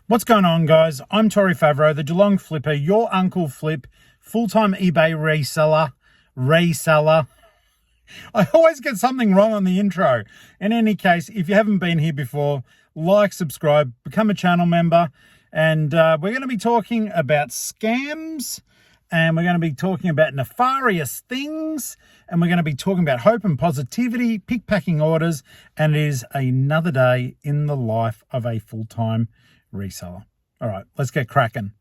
What's going on, guys? I'm Tori Favreau, the Geelong-Flipper, your Uncle Flip, full-time eBay reseller. I always get something wrong on the intro. In any case, if you haven't been here before, like, subscribe, become a channel member, and we're going to be talking about scams, and we're going to be talking about nefarious things, and we're going to be talking about hope and positivity, pick-packing orders, and it is another day in the life of a full-time reseller. All right, let's get cracking.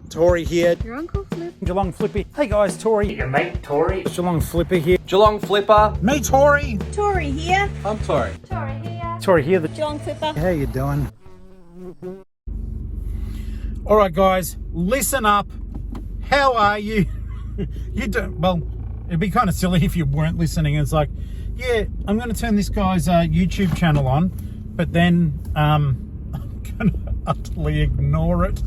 Tori here. Your Uncle Flip. Geelong-Flipper. Hey guys, Tori. Your mate Tori. Geelong-Flipper here. Geelong-Flipper. Me, Tori. Tori here. I'm Tori. Tori here. Tori here. The Geelong-Flipper. How you doing? All right, guys, listen up. How are you? You do well. It'd be kind of silly if you weren't listening. It's like, yeah, I'm going to turn this guy's YouTube channel on, but then I'm going to utterly ignore it.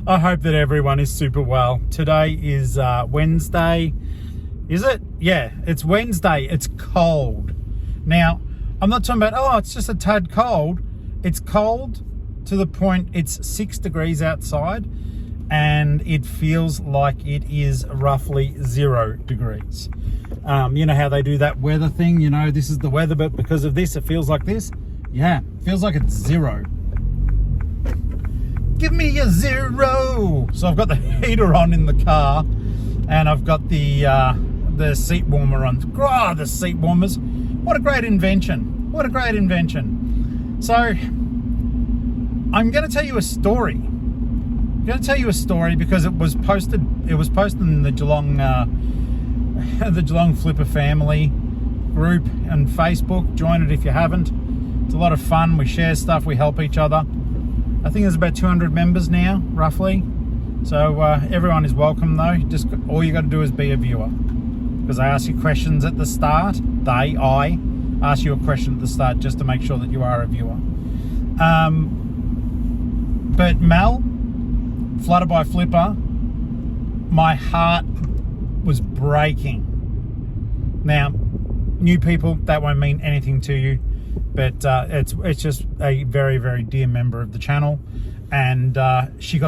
I hope that everyone is super well. Today is Wednesday. Is it? Yeah, it's Wednesday. It's cold. Now, I'm not talking about, oh, it's just a tad cold. It's cold to the point it's 6 degrees outside and it feels like it is roughly 0 degrees. You know how they do that weather thing? You know, this is the weather, but because of this, it feels like this. Yeah, feels like it's 0. Give me a 0. So I've got the heater on in the car, and I've got the seat warmer on. Oh, the seat warmers! What a great invention! What a great invention! So I'm going to tell you a story. I'm going to tell you a story because it was posted. It was posted in the Geelong-Flipper family group on Facebook. Join it if you haven't. It's a lot of fun. We share stuff. We help each other. I think there's about 200 members now, roughly. So everyone is welcome, though. Just all you got to do is be a viewer, because I ask you questions at the start. I ask you a question at the start just to make sure that you are a viewer. But Mel, Flutter by Flipper, my heart was breaking. Now, new people, that won't mean anything to you. But it's just a very, very dear member of the channel. And she's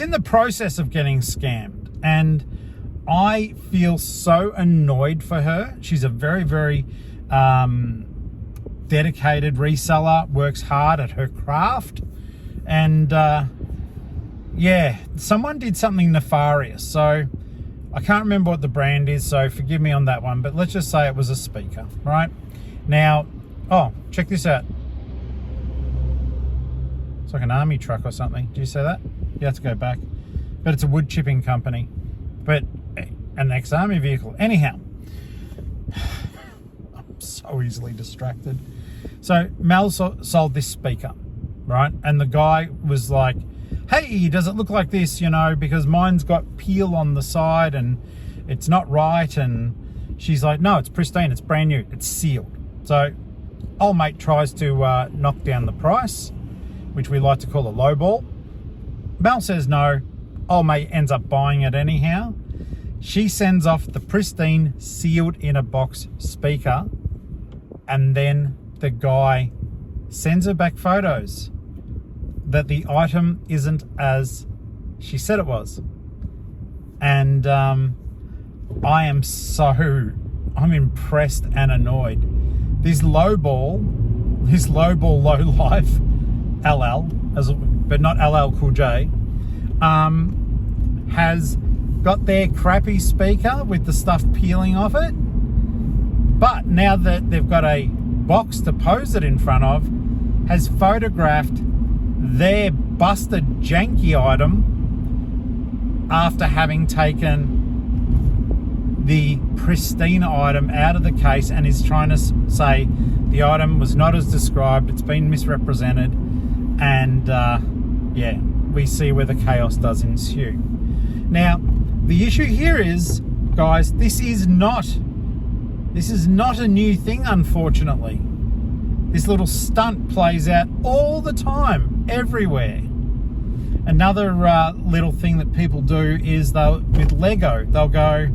in the process of getting scammed. And I feel so annoyed for her. She's a very, very dedicated reseller, works hard at her craft. And yeah, someone did something nefarious. So I can't remember what the brand is, so forgive me on that one. But let's just say it was a speaker, right? Now, oh, check this out. It's like an army truck or something. Do you see that? You have to go back. But it's a wood chipping company. But an ex-army vehicle. Anyhow, I'm so easily distracted. So Mel sold this speaker, right? And the guy was like, hey, does it look like this? You know, because mine's got peel on the side and it's not right. And she's like, no, it's pristine. It's brand new. It's sealed. So old mate tries to knock down the price, which we like to call a lowball. Mel says no. Old mate ends up buying it anyhow. She sends off the pristine, sealed in a box speaker, and then the guy sends her back photos that the item isn't as she said it was. And I'm impressed and annoyed. This lowball low life, LL, but not LL Cool J, has got their crappy speaker with the stuff peeling off it. But now that they've got a box to pose it in front of, has photographed their busted janky item after having taken the pristine item out of the case, and is trying to say the item was not as described, it's been misrepresented, and yeah, we see where the chaos does ensue. Now, the issue here is, guys, this is not a new thing, unfortunately. This little stunt plays out all the time, everywhere. Another little thing that people do is with Lego, they'll go,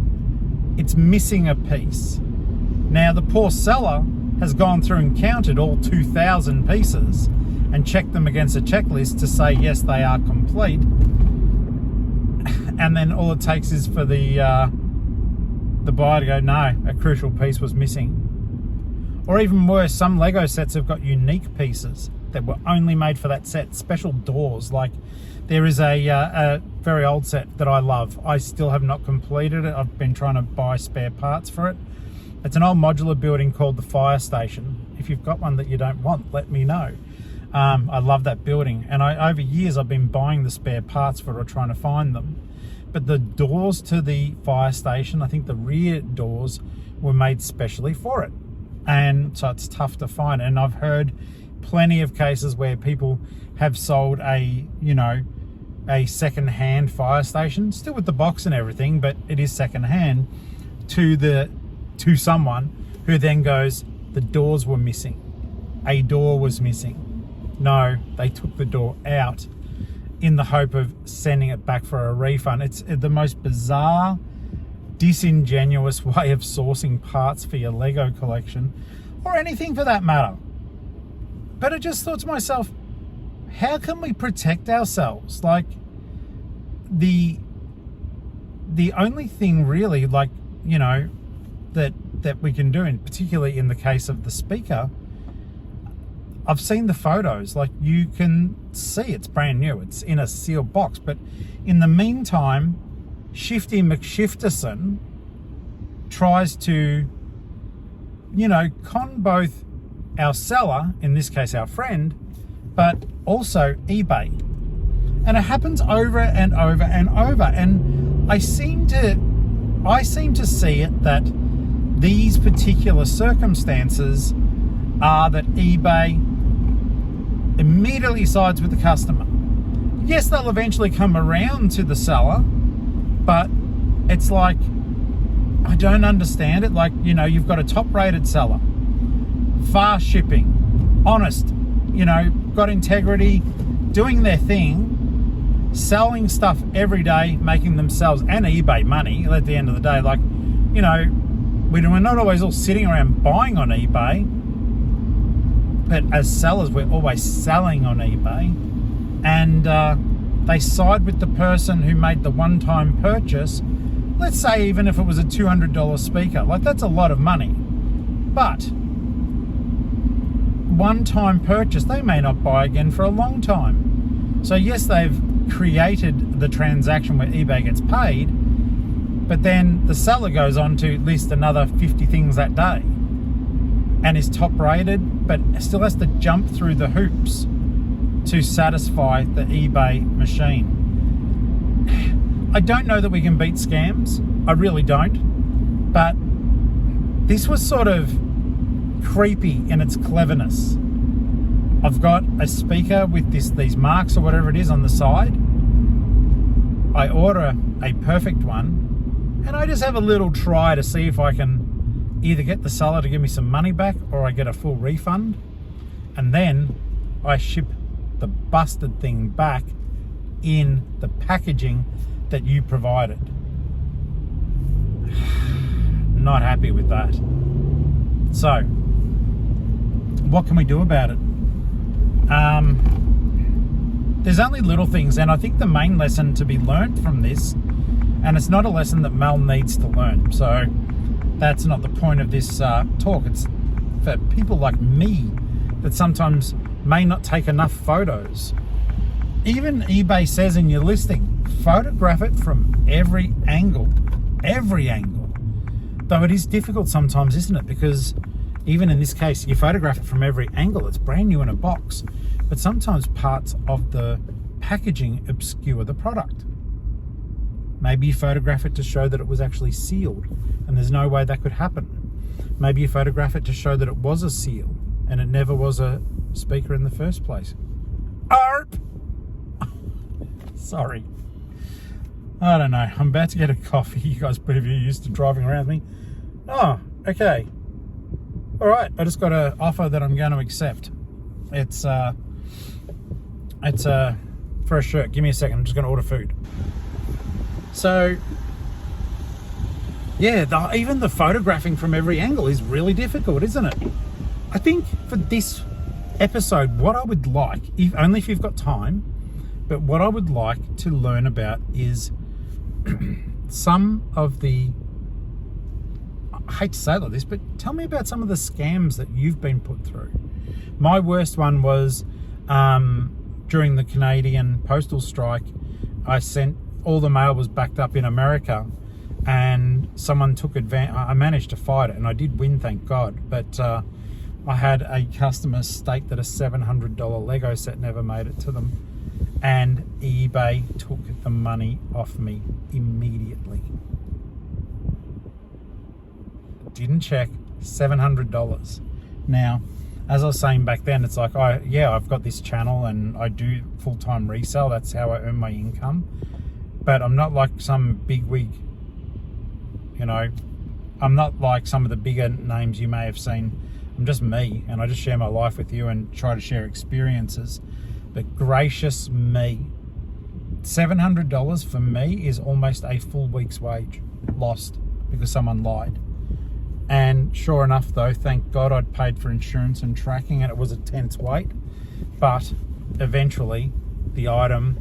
it's missing a piece. Now the poor seller has gone through and counted all 2,000 pieces and check them against a checklist to say yes, they are complete, and then all it takes is for the buyer to go, no, a crucial piece was missing. Or even worse, some Lego sets have got unique pieces that were only made for that set, special doors. Like there is a very old set that I love. I still have not completed it. I've been trying to buy spare parts for it. It's an old modular building called the Fire Station. If you've got one that you don't want, let me know. I love that building, and over years I've been buying the spare parts for it or trying to find them. But the doors to the fire station, I think the rear doors, were made specially for it, and so it's tough to find. And I've heard plenty of cases where people have sold a second-hand fire station, still with the box and everything, but it is second-hand, to someone who then goes, the doors were missing, a door was missing. No, they took the door out in the hope of sending it back for a refund. It's the most bizarre, disingenuous way of sourcing parts for your Lego collection, or anything for that matter. But I just thought to myself, how can we protect ourselves? Like, the only thing really, like, that we can do, and particularly in the case of the speaker, I've seen the photos, like you can see it's brand new, it's in a sealed box, but in the meantime, Shifty McShifterson tries to, con both our seller, in this case our friend, but also eBay. And it happens over and over and over, and I seem to see it that these particular circumstances are that eBay immediately sides with the customer. Yes, they'll eventually come around to the seller, but it's like, I don't understand it. Like, you've got a top-rated seller, fast shipping, honest, got integrity, doing their thing, selling stuff every day, making themselves and eBay money at the end of the day. Like, we're not always all sitting around buying on eBay, but as sellers, we're always selling on eBay. And they side with the person who made the one-time purchase. Let's say even if it was a $200 speaker, like that's a lot of money. But one-time purchase, they may not buy again for a long time. So yes, they've created the transaction where eBay gets paid, but then the seller goes on to list another 50 things that day and is top rated, but still has to jump through the hoops to satisfy the eBay machine. I don't know that we can beat scams. I really don't. But this was sort of creepy in its cleverness. I've got a speaker with these marks or whatever it is on the side. I order a perfect one, and I just have a little try to see if I can either get the seller to give me some money back or I get a full refund, and then I ship the busted thing back in the packaging that you provided. Not happy with that. So, what can we do about it? There's only little things, and I think the main lesson to be learnt from this, and it's not a lesson that Mel needs to learn, so that's not the point of this talk. It's for people like me that sometimes may not take enough photos. Even eBay says in your listing, photograph it from every angle. Though it is difficult sometimes, isn't it? Because even in this case, you photograph it from every angle. It's brand new in a box, but sometimes parts of the packaging obscure the product. Maybe you photograph it to show that it was actually sealed, and there's no way that could happen. Maybe you photograph it to show that it was a seal, and it never was a speaker in the first place. Arp! Sorry. I don't know. I'm about to get a coffee. You guys pretty used to driving around with me. Oh, okay. All right. I just got an offer that I'm going to accept. It's for a shirt. Give me a second. I'm just going to order food. So, yeah, even the photographing from every angle is really difficult, isn't it? I think for this episode, what I would like, if only if you've got time, but what I would like to learn about is some of the, I hate to say it like this, but tell me about some of the scams that you've been put through. My worst one was during the Canadian postal strike. I sent, all the mail was backed up in America, and someone took advantage. I managed to fight it, and I did win, thank God, but I had a customer state that a $700 Lego set never made it to them, and eBay took the money off me immediately. Didn't check, $700. Now, as I was saying back then, it's like, I've got this channel and I do full-time resell. That's how I earn my income. But I'm not like some bigwig, you know, I'm not like some of the bigger names you may have seen. I'm just me, and I just share my life with you and try to share experiences. But gracious me, $700 for me is almost a full week's wage lost because someone lied. And sure enough though, thank God I'd paid for insurance and tracking, and it was a tense wait. But eventually the item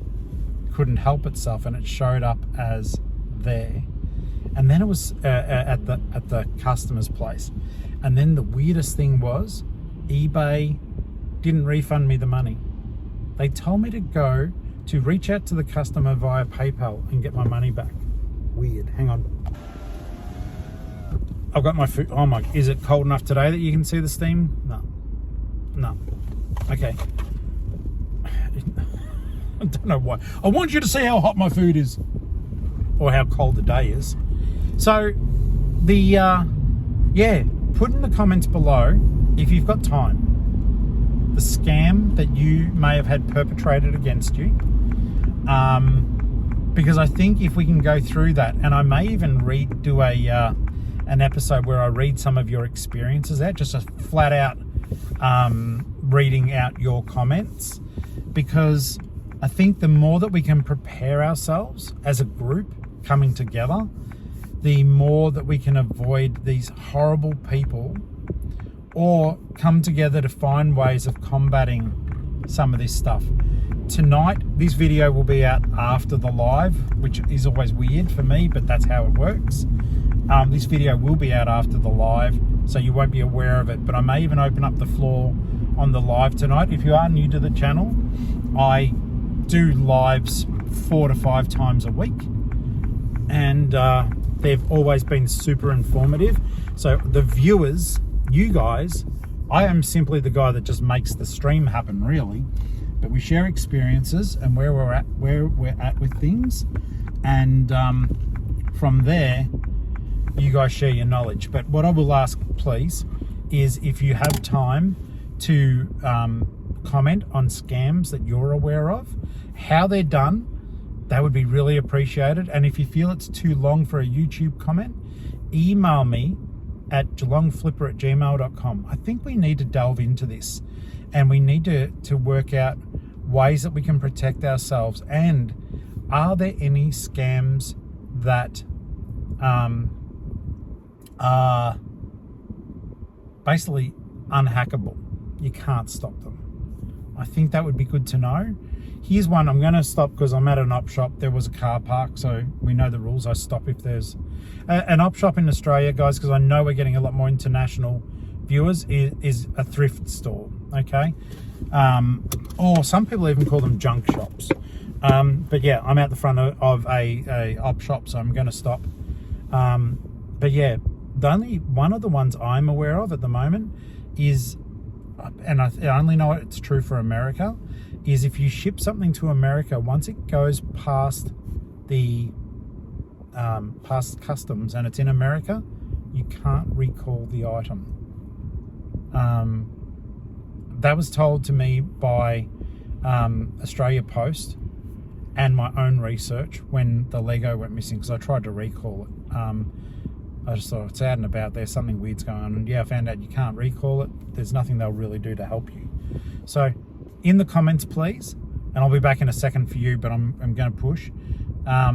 couldn't help itself and it showed up as there. And then it was at the customer's place. And then the weirdest thing was eBay didn't refund me the money. They told me to reach out to the customer via PayPal and get my money back. Weird. Hang on. I've got my food. Oh my, is it cold enough today that you can see the steam? No. Okay. I don't know why. I want you to see how hot my food is, or how cold the day is. So put in the comments below if you've got time the scam that you may have had perpetrated against you, because I think if we can go through that, and I may even do an episode where I read some of your experiences out, just a flat out reading out your comments, because I think the more that we can prepare ourselves as a group coming together, the more that we can avoid these horrible people, or come together to find ways of combating some of this stuff. Tonight, this video will be out after the live, which is always weird for me, but that's how it works. This video will be out after the live, so you won't be aware of it, but I may even open up the floor on the live tonight. If you are new to the channel, I do lives 4 to 5 times a week, and they've always been super informative. So the viewers, you guys, I am simply the guy that just makes the stream happen, really. But we share experiences and where we're at with things, and from there, you guys share your knowledge. But what I will ask, please, is if you have time to comment on scams that you're aware of, how they're done, that would be really appreciated. And if you feel it's too long for a YouTube comment, email me at Geelong-Flipper@gmail.com. I think we need to delve into this, and we need to work out ways that we can protect ourselves. And are there any scams that are basically unhackable? You can't stop them. I think that would be good to know. Here's one. I'm going to stop because I'm at an op shop. There was a car park, so we know the rules. I stop if there's an op shop in Australia, guys, because I know we're getting a lot more international viewers, is a thrift store, okay? Or some people even call them junk shops. But yeah, I'm out the front of a op shop, so I'm going to stop. But yeah, the only one of the ones I'm aware of at the moment is, and I only know it's true for America, is if you ship something to America, once it goes past the past customs and it's in America, you can't recall the item. That was told to me by Australia Post and my own research when the Lego went missing, because I tried to recall it. I just thought it's out and about, there's something weird's going on, and yeah, I found out you can't recall it. There's nothing they'll really do to help you. So in the comments, please, and I'll be back in a second for you, but I'm going to push. Yeah,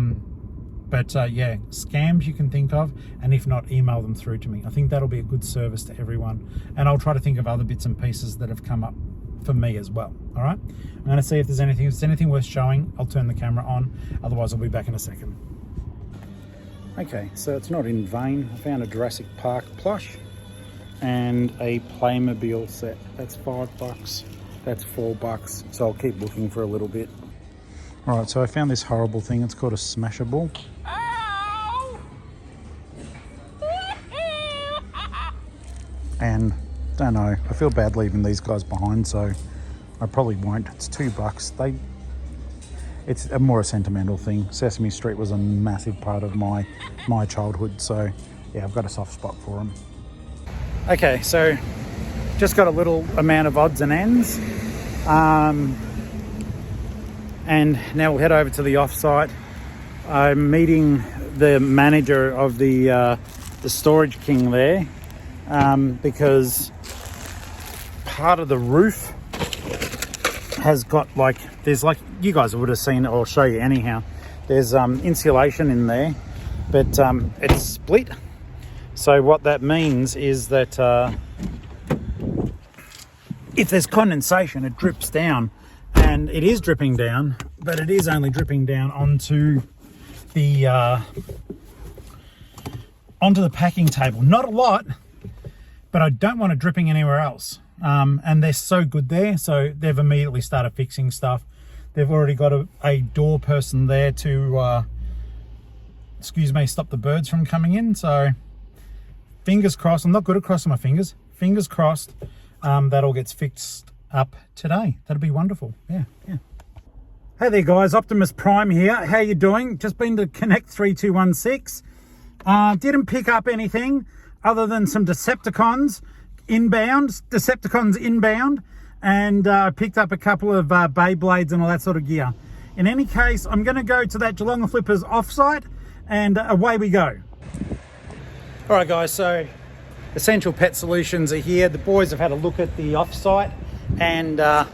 scams you can think of, and if not, email them through to me. I think that'll be a good service to everyone, and I'll try to think of other bits and pieces that have come up for me as well. All right, I'm going to see if there's anything worth showing. I'll turn the camera on. Otherwise, I'll be back in a second. Okay, so it's not in vain. I found a Jurassic Park plush and a Playmobil set. That's $5. That's $4. So I'll keep looking for a little bit. All right, so I found this horrible thing. It's called a Smashable. And don't know, I feel bad leaving these guys behind, so I probably won't. It's $2. It's a more sentimental thing. Sesame Street was a massive part of my childhood, so yeah, I've got a soft spot for them. Okay, so just got a little amount of odds and ends, and now we'll head over to the offsite. I'm meeting the manager of the Storage King there, because part of the roof has got there's you guys would have seen it, or show you anyhow. There's insulation in there, but it's split. So what that means is that if there's condensation, it drips down, and it is dripping down, but it is only dripping down onto the packing table. Not a lot, but I don't want it dripping anywhere else. And they're so good there, so they've immediately started fixing stuff. They've already got a door person there to, stop the birds from coming in. So fingers crossed. I'm not good at crossing my fingers. Fingers crossed that all gets fixed up today. That'd be wonderful. Yeah. Hey there, guys. Optimus Prime here. How you doing? Just been to Connect 3216. Didn't pick up anything other than some Decepticons inbound, and picked up a couple of Beyblades and all that sort of gear. In any case, I'm going to go to that Geelong-Flipper's offsite, and away we go. All right, guys, so Essential Pet Solutions are here. The boys have had a look at the offsite, and yeah,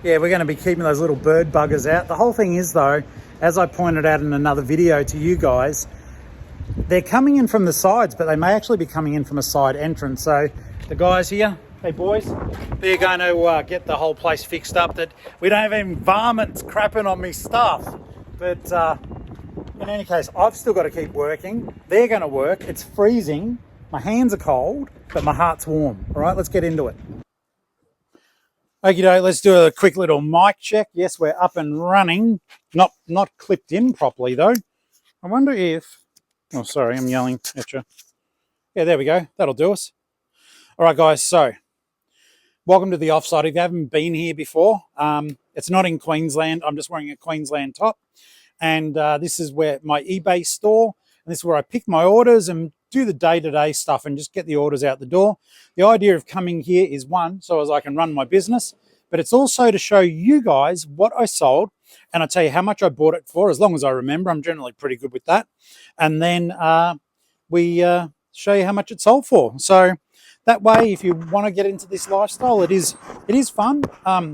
we're going to be keeping those little bird buggers out. The whole thing is, though, as I pointed out in another video to you guys, they're coming in from the sides, but they may actually be coming in from a side entrance. So the guys here, hey boys, they're going to get the whole place fixed up, that we don't have any varmints crapping on me stuff. But in any case, I've still got to keep working. They're going to work. It's freezing. My hands are cold, but my heart's warm. All right, let's get into it. Okay, let's do a quick little mic check. Yes, we're up and running. Not clipped in properly though. I wonder if... Oh, sorry, I'm yelling at you. Yeah, there we go. That'll do us. All right, guys, so welcome to the offsite. If you haven't been here before, it's not in Queensland. I'm just wearing a Queensland top. And this is where my eBay store, and this is where I pick my orders and do the day-to-day stuff and just get the orders out the door. The idea of coming here is, one, so as I can run my business, but it's also to show you guys what I sold, and I'll tell you how much I bought it for, as long as I remember. I'm generally pretty good with that. And then we show you how much it sold for. So that way, if you want to get into this lifestyle, it is fun.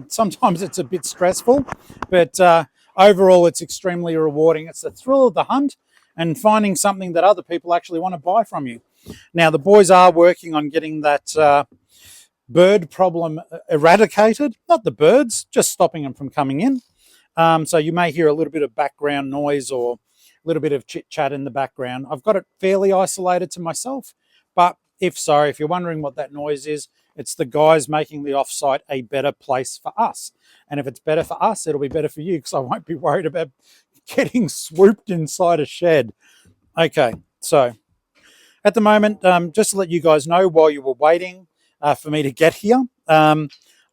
Sometimes it's a bit stressful, but overall, it's extremely rewarding. It's the thrill of the hunt and finding something that other people actually want to buy from you. Now, the boys are working on getting that bird problem eradicated. Not the birds, just stopping them from coming in. So you may hear a little bit of background noise or a little bit of chit-chat in the background. I've got it fairly isolated to myself, but if you're wondering what that noise is, it's the guys making the offsite a better place for us. And if it's better for us, it'll be better for you, because I won't be worried about getting swooped inside a shed. Okay, so at the moment, just to let you guys know, while you were waiting for me to get here, I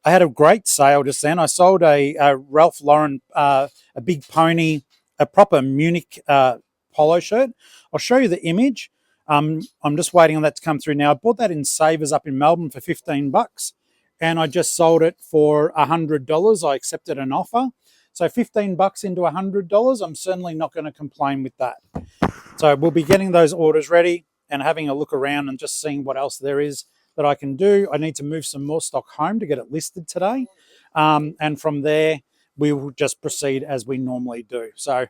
had a great sale just then. I sold a Ralph Lauren, a big pony, a proper Munich polo shirt. I'll show you the image. I'm just waiting on that to come through now. I bought that in Savers up in Melbourne for $15, and I just sold it for $100. I accepted an offer. So $15 into $100, I'm certainly not going to complain with that. So we'll be getting those orders ready and having a look around and just seeing what else there is that I can do. I need to move some more stock home to get it listed today. And from there, we will just proceed as we normally do. So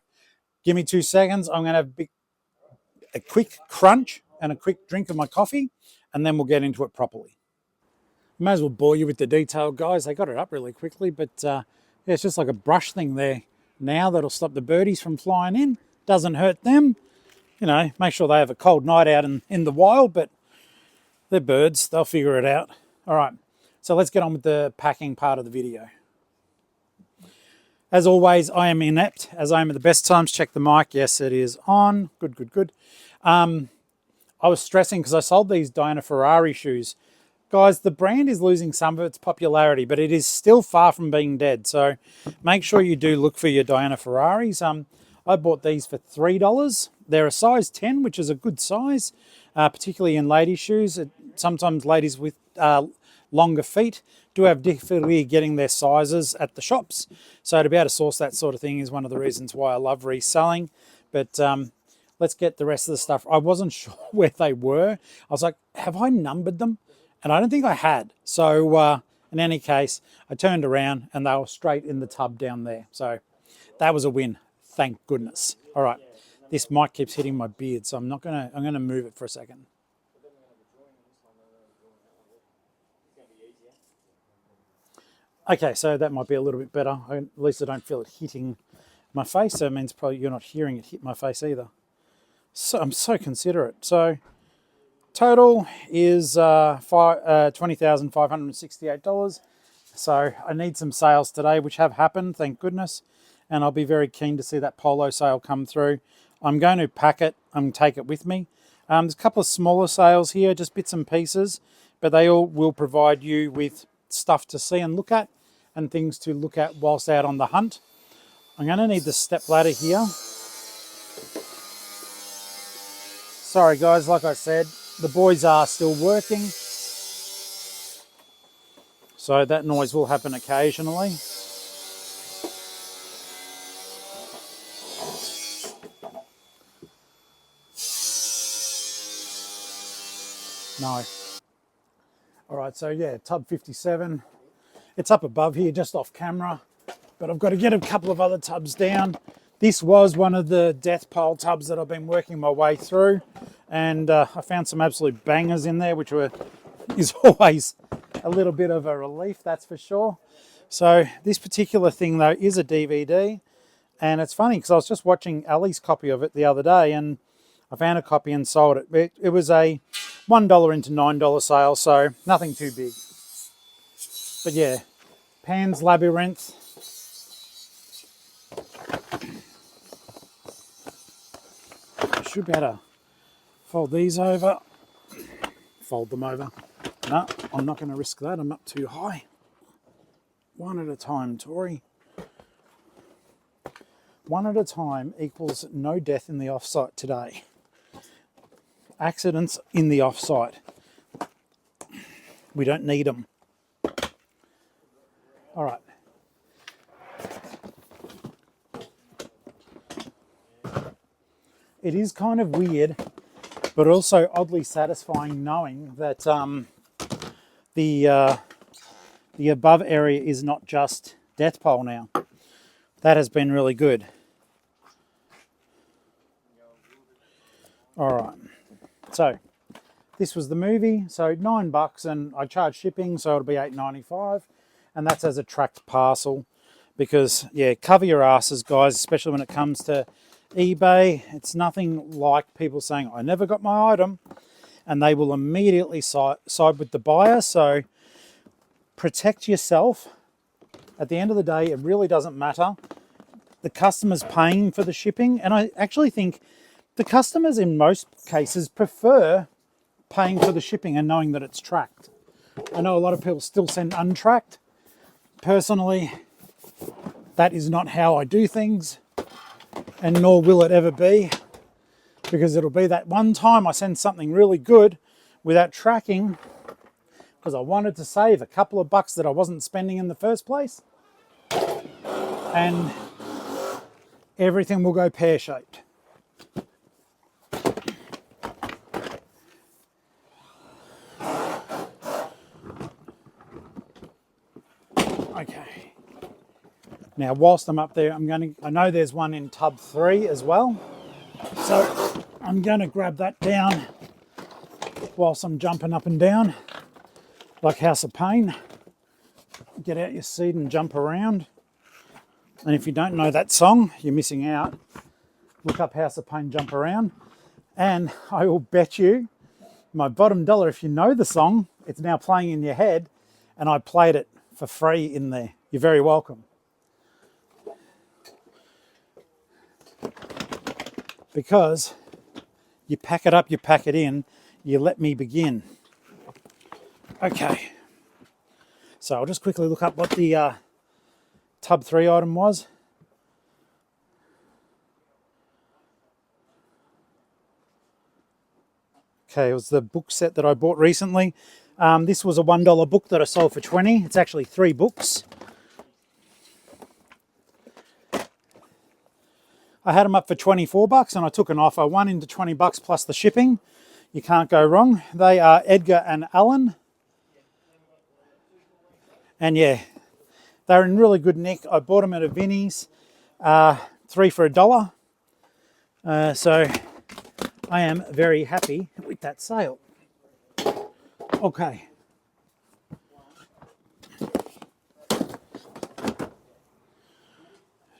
give me 2 seconds. I'm going to have a quick crunch and a quick drink of my coffee, and then we'll get into it properly. May as well bore you with the detail, guys. They got it up really quickly, but yeah, it's just like a brush thing there now that'll stop the birdies from flying in. Doesn't hurt them. You know, make sure they have a cold night out in the wild, but they're birds. They'll figure it out. All right, so let's get on with the packing part of the video. As always, I am inept, as I am at the best times. Check the mic. Yes, it is on. Good, good, good. I was stressing because I sold these Diana Ferrari shoes. Guys, the brand is losing some of its popularity, but it is still far from being dead. So make sure you do look for your Diana Ferraris. I bought these for $3. They're a size 10, which is a good size, particularly in ladies' shoes. Sometimes ladies with longer feet do have difficulty getting their sizes at the shops. So to be able to source that sort of thing is one of the reasons why I love reselling. But let's get the rest of the stuff. I wasn't sure where they were. I was like, have I numbered them? And I don't think I had. So in any case, I turned around and they were straight in the tub down there. So that was a win. Thank goodness. All right. This mic keeps hitting my beard, so I'm gonna move it for a second. Okay, so that might be a little bit better. At least I don't feel it hitting my face. So it means probably you're not hearing it hit my face either. So I'm so considerate. So total is $20,568. So I need some sales today, which have happened, thank goodness. And I'll be very keen to see that polo sale come through. I'm going to pack it and take it with me. There's a couple of smaller sales here, just bits and pieces, but they all will provide you with stuff to see and look at and things to look at whilst out on the hunt. I'm going to need the step ladder here. Sorry guys, like I said, the boys are still working, so that noise will happen occasionally. No. All right, so yeah, tub 57. It's up above here, just off camera, but I've got to get a couple of other tubs down. This was one of the death pole tubs that I've been working my way through, and I found some absolute bangers in there, which is always a little bit of a relief, that's for sure. So this particular thing though is a DVD, and it's funny because I was just watching Ali's copy of it the other day, and I found a copy and sold it. It was a $1 into $9 sale, so nothing too big. But yeah, Pan's Labyrinth. Should be able to fold these over. Fold them over. No, I'm not going to risk that. I'm up too high. One at a time, Tori. One at a time equals no death in the offsite today. Accidents in the offsite. We don't need them. All right. It is kind of weird, but also oddly satisfying knowing that the above area is not just death pole now. That has been really good. All right. So this was the movie, so $9, and I charge shipping, so it'll be $8.95, and that's as a tracked parcel. Because yeah, cover your asses, guys, especially when it comes to eBay. It's nothing like people saying, I never got my item, and they will immediately side with the buyer. So protect yourself. At the end of the day, it really doesn't matter. The customer's paying for the shipping, and I actually think the customers in most cases prefer paying for the shipping and knowing that it's tracked. I know a lot of people still send untracked. Personally, that is not how I do things, and nor will it ever be, because it'll be that one time I send something really good without tracking because I wanted to save a couple of bucks that I wasn't spending in the first place, and everything will go pear-shaped. Okay. Now, whilst I'm up there, I know there's one in tub 3 as well. So I'm going to grab that down whilst I'm jumping up and down like House of Pain. Get out your seat and jump around. And if you don't know that song, you're missing out. Look up House of Pain, Jump Around. And I will bet you my bottom dollar, if you know the song, it's now playing in your head, and I played it for free in there. You're very welcome. Because you pack it up, you pack it in, you let me begin. Okay. So I'll just quickly look up what the tub 3 item was. Okay, it was the book set that I bought recently. This was a $1 book that I sold for 20. It's actually 3 books. I had them up for 24 bucks and I took an offer, one into 20 bucks plus the shipping. You can't go wrong. They are Edgar and Allan. And yeah, they're in really good nick. I bought them at a Vinnie's, 3 for $1. So I am very happy with that sale. Okay.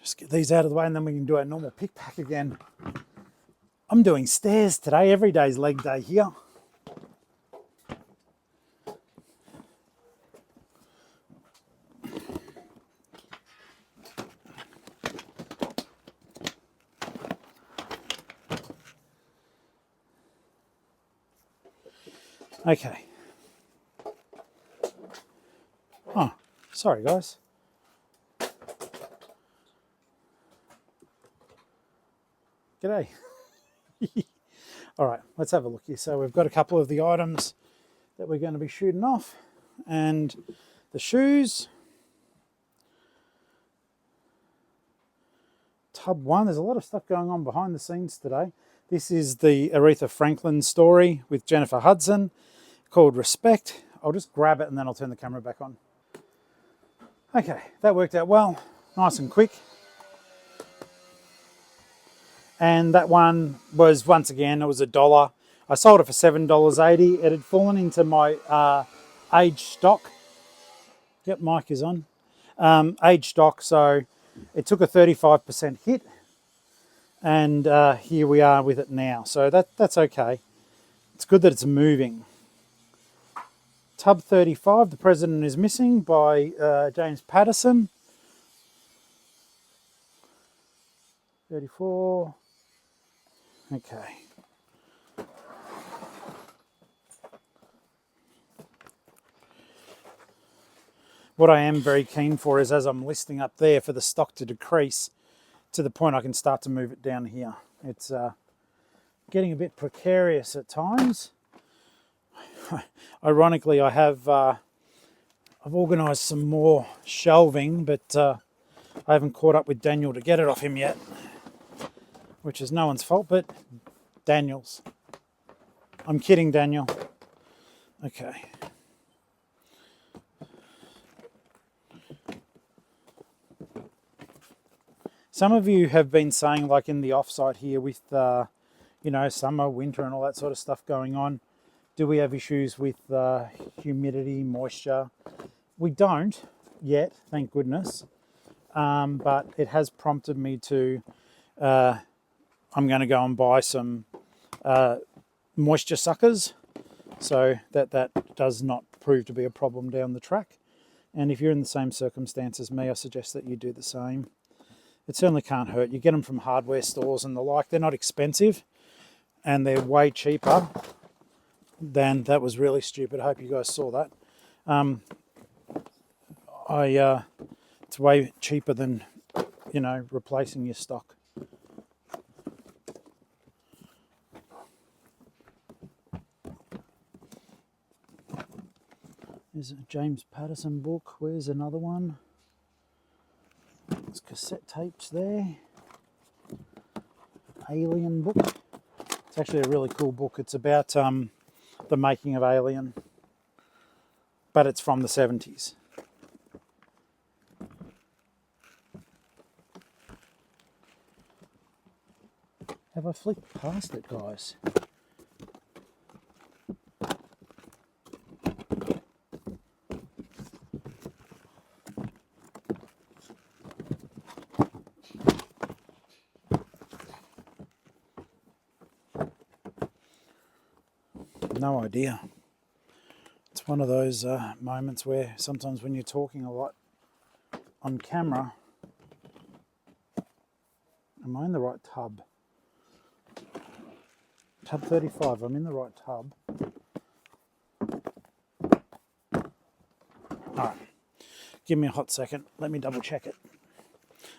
Just get these out of the way and then we can do our normal pick pack again. I'm doing stairs today. Every day's leg day here. Okay. Oh, sorry guys. G'day. All right, let's have a look here. So we've got a couple of the items that we're going to be shooting off, and the shoes. Tub 1. There's a lot of stuff going on behind the scenes today. This is the Aretha Franklin story with Jennifer Hudson called Respect. I'll just grab it and then I'll turn the camera back on. Okay, that worked out well. Nice and quick. And that one was, once again, it was $1. I sold it for $7.80. It had fallen into my aged stock. Yep, mic is on. Aged stock, so it took a 35% hit. And here we are with it now. So that's okay. It's good that it's moving. Tub 35, The President is Missing by James Patterson. 34. Okay. What I am very keen for is, as I'm listing up there, for the stock to decrease to the point I can start to move it down here. It's getting a bit precarious at times. Ironically, I've organised some more shelving, but I haven't caught up with Daniel to get it off him yet, which is no one's fault but Daniel's. I'm kidding, Daniel. Okay. Some of you have been saying, like in the offsite here with, summer, winter and all that sort of stuff going on, do we have issues with humidity, moisture? We don't yet, thank goodness. But it has prompted me to, I'm going to go and buy some moisture suckers so that does not prove to be a problem down the track. And if you're in the same circumstance as me, I suggest that you do the same. It certainly can't hurt. You get them from hardware stores and the like. They're not expensive and they're way cheaper than, that was really stupid. I hope you guys saw that. It's way cheaper than, replacing your stock. There's a James Patterson book. Where's another one? There's cassette tapes there. Alien book. It's actually a really cool book. It's about the making of Alien, but it's from the 70s. Have I flicked past it, guys? no idea. It's one of those moments where sometimes when you're talking a lot on camera, am I in the right tub? Tub 35, I'm in the right tub. Alright, give me a hot second, let me double check it.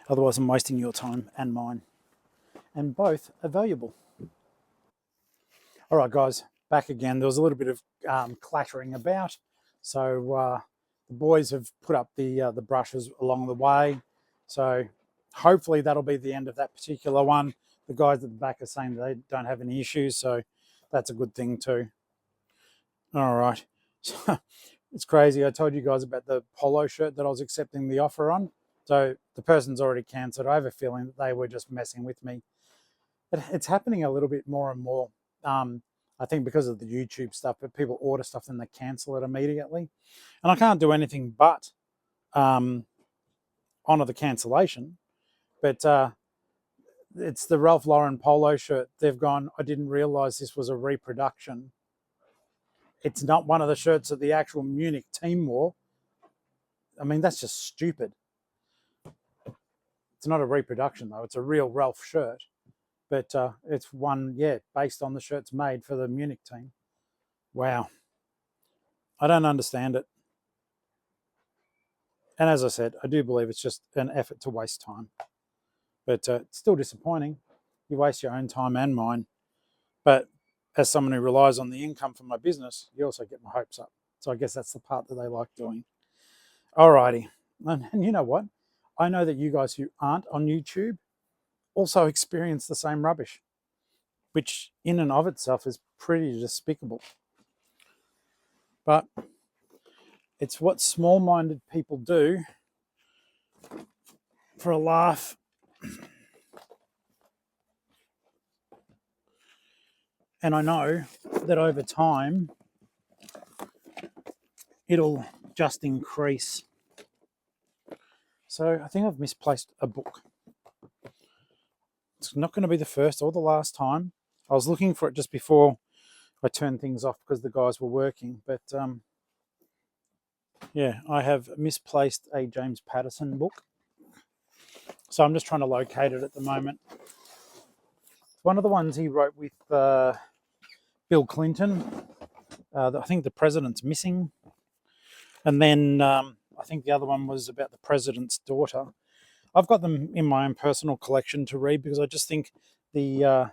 Otherwise I'm wasting your time and mine. And both are valuable. Alright guys, back again. There was a little bit of clattering about. So the boys have put up the brushes along the way. So hopefully that'll be the end of that particular one. The guys at the back are saying they don't have any issues, so that's a good thing too. Alright, so it's crazy. I told you guys about the polo shirt that I was accepting the offer on. So the person's already cancelled. I have a feeling that they were just messing with me. It's happening a little bit more and more. I think because of the YouTube stuff, but people order stuff then they cancel it immediately. And I can't do anything but honour the cancellation. But it's the Ralph Lauren polo shirt. They've gone, I didn't realise this was a reproduction. It's not one of the shirts that the actual Munich team wore. I mean, that's just stupid. It's not a reproduction though. It's a real Ralph shirt. But it's one, yeah, based on the shirts made for the Munich team. Wow. I don't understand it. And as I said, I do believe it's just an effort to waste time. But it's still disappointing. You waste your own time and mine. But as someone who relies on the income from my business, you also get my hopes up. So I guess that's the part that they like doing. Alrighty. And you know what? I know that you guys who aren't on YouTube also experience the same rubbish, which in and of itself is pretty despicable. But it's what small-minded people do for a laugh. And I know that over time, it'll just increase. So I think I've misplaced a book. It's not going to be the first or the last time. I was looking for it just before I turned things off because the guys were working. But yeah, I have misplaced a James Patterson book. So I'm just trying to locate it at the moment. It's one of the ones he wrote with Bill Clinton. I think The President's Missing. And then I think the other one was about the president's daughter. I've got them in my own personal collection to read because I just think the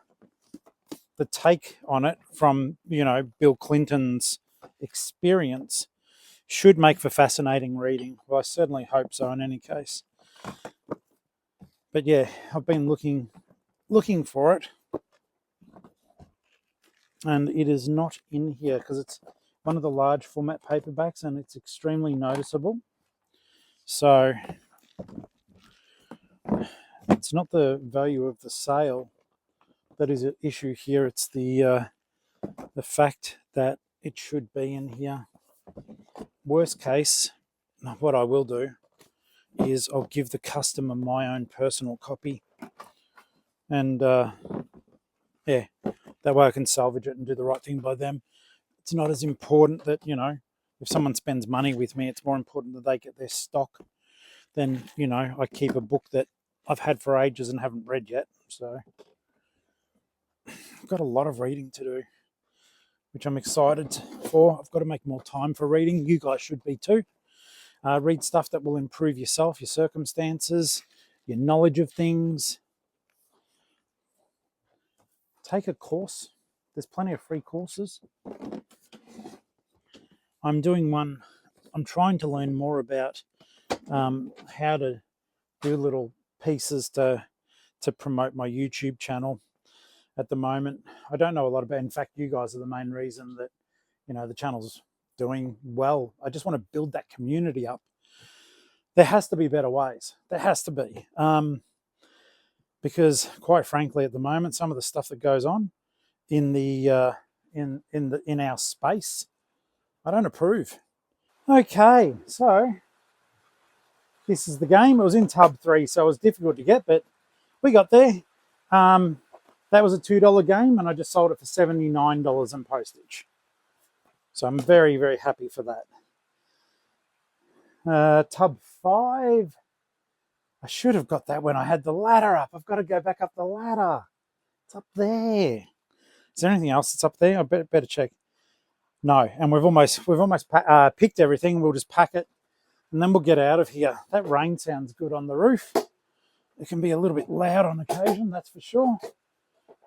take on it from, you know, Bill Clinton's experience should make for fascinating reading. Well, I certainly hope so in any case. But yeah, I've been looking for it. And it is not in here because it's one of the large format paperbacks and it's extremely noticeable. So it's not the value of the sale that is at issue here. It's the fact that it should be in here. Worst case, what I will do is I'll give the customer my own personal copy. And yeah, that way I can salvage it and do the right thing by them. It's not as important that, you know, if someone spends money with me, it's more important that they get their stock than, you know, I keep a book that I've had for ages and haven't read yet. So I've got a lot of reading to do, which I'm excited for. I've got to make more time for reading. You guys should be too. Read stuff that will improve yourself, your circumstances, your knowledge of things. Take a course. There's plenty of free courses. I'm doing one. I'm trying to learn more about how to do little pieces to promote my YouTube channel at the moment. I don't know a lot about. In fact, you guys are the main reason that, you know, the channel's doing well. I just want to build that community up. There has to be better ways. There has to be. Because quite frankly, at the moment, some of the stuff that goes on in the in our space, I don't approve. Okay, so this is the game. It was in tub 3, so it was difficult to get, but we got there. That was a $2 game, and I just sold it for $79 and postage. So I'm very, very happy for that. Tub 5. I should have got that when I had the ladder up. I've got to go back up the ladder. It's up there. Is there anything else that's up there? I better check. No, and we've almost picked everything. We'll just pack it, and then we'll get out of here. That rain sounds good on the roof. It can be a little bit loud on occasion, that's for sure.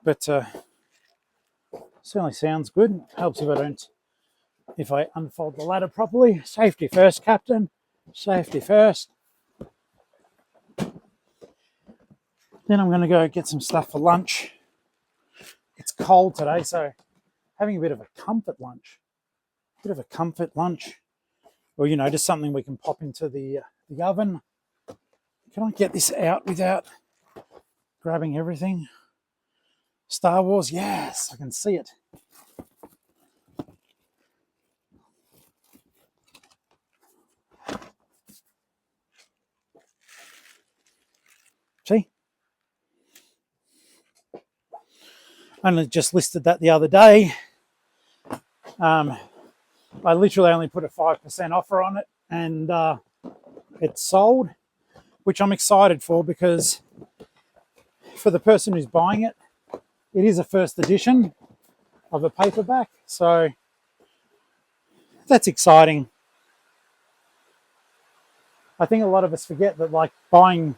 But certainly sounds good. Helps if I unfold the ladder properly. Safety first, Captain. Safety first. Then I'm going to go get some stuff for lunch. It's cold today, so having a bit of a comfort lunch. Or, just something we can pop into the oven. Can I get this out without grabbing everything? Star Wars, yes, I can see it. See? Only just listed that the other day. I literally only put a 5% offer on it, and it's sold, which I'm excited for, because for the person who's buying it, it is a first edition of a paperback, so that's exciting. I think a lot of us forget that, like, buying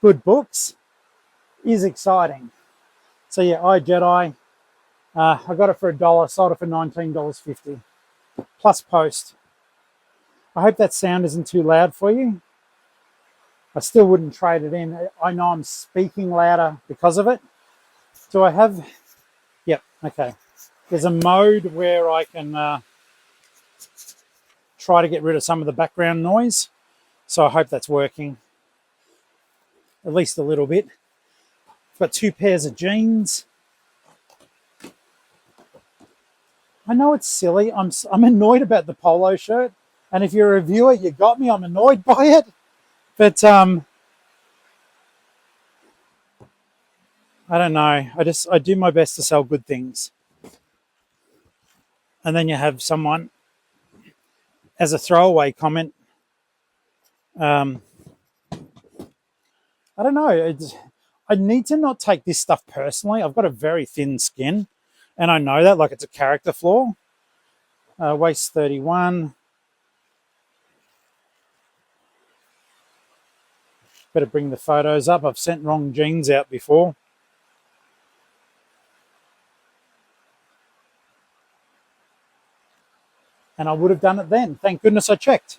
good books is exciting. So yeah, iJedi, I got it for $1, sold it for $19.50 plus post. I hope that sound isn't too loud for you. I still wouldn't trade it in. I know I'm speaking louder because of it. Do I have? Yep, okay. There's a mode where I can try to get rid of some of the background noise. So I hope that's working. At least a little bit. I've got 2 pairs of jeans. I know it's silly. I'm annoyed about the polo shirt. And if you're a viewer, you got me. I'm annoyed by it. But I don't know. I do my best to sell good things. And then you have someone, as a throwaway comment, I don't know. I need to not take this stuff personally. I've got a very thin skin, and I know that, like, it's a character flaw. Waist 31. Better bring the photos up. I've sent wrong jeans out before. And I would have done it then. Thank goodness I checked.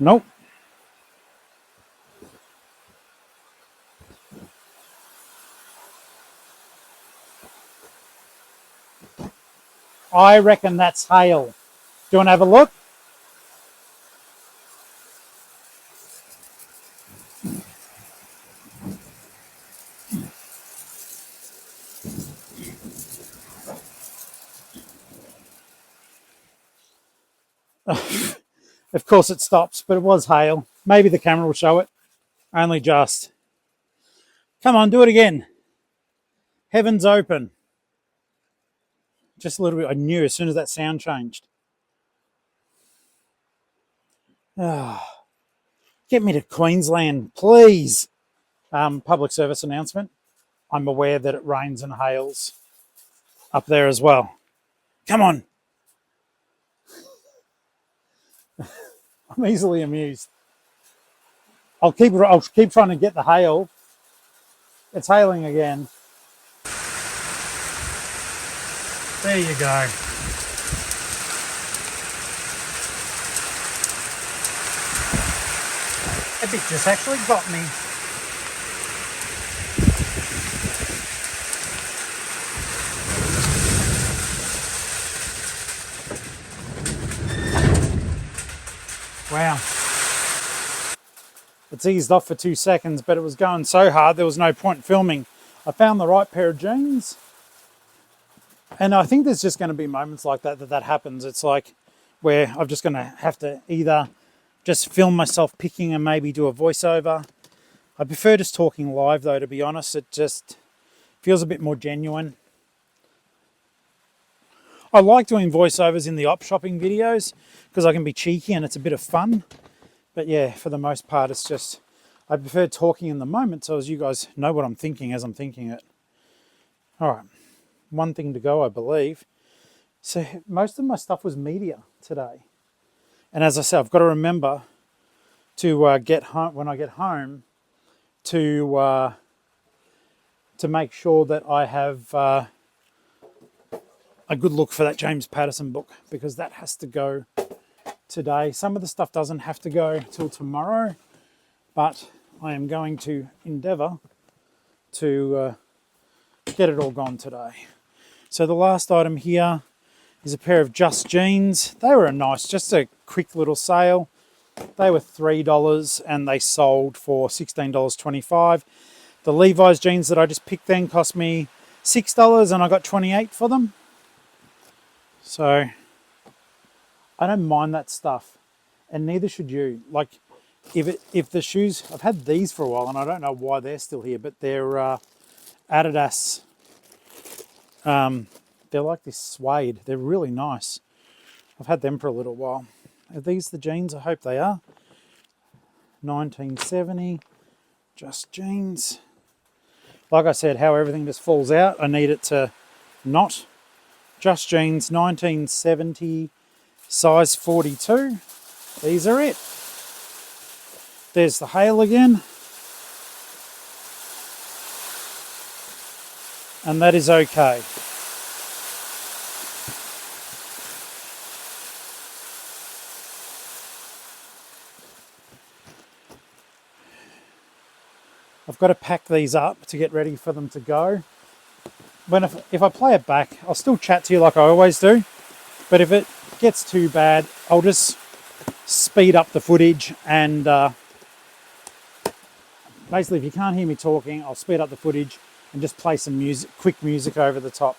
Nope. I reckon that's hail. Do you want to have a look? Of course it stops, but it was hail. Maybe the camera will show it. Only just. Come on, do it again. Heaven's open. Just a little bit. I knew as soon as that sound changed. Get me to Queensland, please. Public service announcement. I'm aware that it rains and hails up there as well. Come on. I'm easily amused. I'll keep trying to get the hail. It's hailing again. There you go. That bit just actually got me. Wow. It's eased off for 2 seconds, but it was going so hard there was no point filming. I found the right pair of jeans. And I think there's just going to be moments like that happens. It's like where I'm just going to have to either just film myself picking and maybe do a voiceover. I prefer just talking live though, to be honest. It just feels a bit more genuine. I like doing voiceovers in the op shopping videos because I can be cheeky and it's a bit of fun. But yeah, for the most part, it's just, I prefer talking in the moment so as you guys know what I'm thinking as I'm thinking it. All right, one thing to go, I believe. So most of my stuff was media today. And as I said, I've got to remember to get home, when I get home, to make sure that I have a good look for that James Patterson book, because that has to go today. Some of the stuff doesn't have to go till tomorrow, but I am going to endeavour to get it all gone today. So the last item here is a pair of Just jeans. They were just a quick little sale. They were $3 and they sold for $16.25. The Levi's jeans that I just picked then cost me $6 and I got $28 for them. So I don't mind that stuff, and neither should you. Like, if the shoes, I've had these for a while and I don't know why they're still here, but they're Adidas. They're like this suede. They're really nice. I've had them for a little while. Are these the jeans? I hope they are. 1970, Just jeans. Like I said, how everything just falls out. I need it to not. Just jeans, 1970, size 42. These are it. There's the hail again. And that is okay. I've got to pack these up to get ready for them to go. If I play it back, I'll still chat to you like I always do. But if it gets too bad, I'll just speed up the footage and basically if you can't hear me talking, I'll speed up the footage and just play some music, quick music over the top.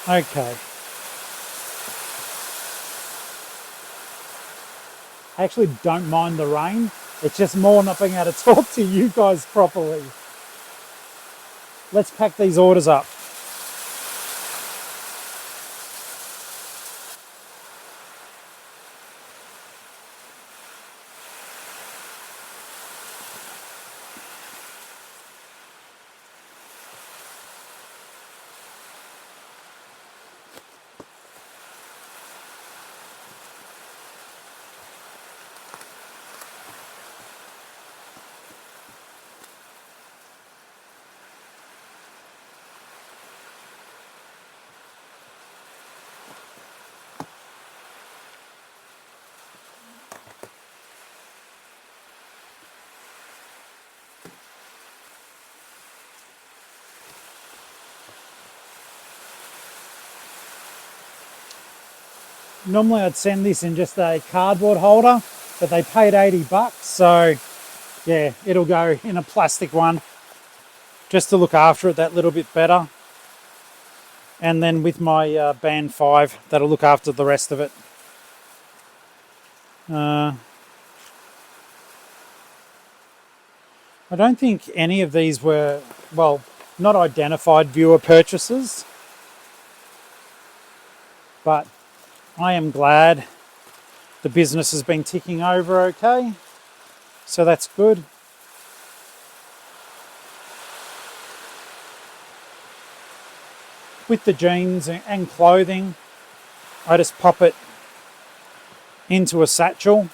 Okay. I actually don't mind the rain. It's just more not being able to talk to you guys properly. Let's pack these orders up. Normally I'd send this in just a cardboard holder, but they paid $80, so yeah, it'll go in a plastic one just to look after it that little bit better. And then with my Band 5, that'll look after the rest of it. I don't think any of these were, well, not identified viewer purchases, but I am glad the business has been ticking over okay, so that's good. With the jeans and clothing, I just pop it into a satchel.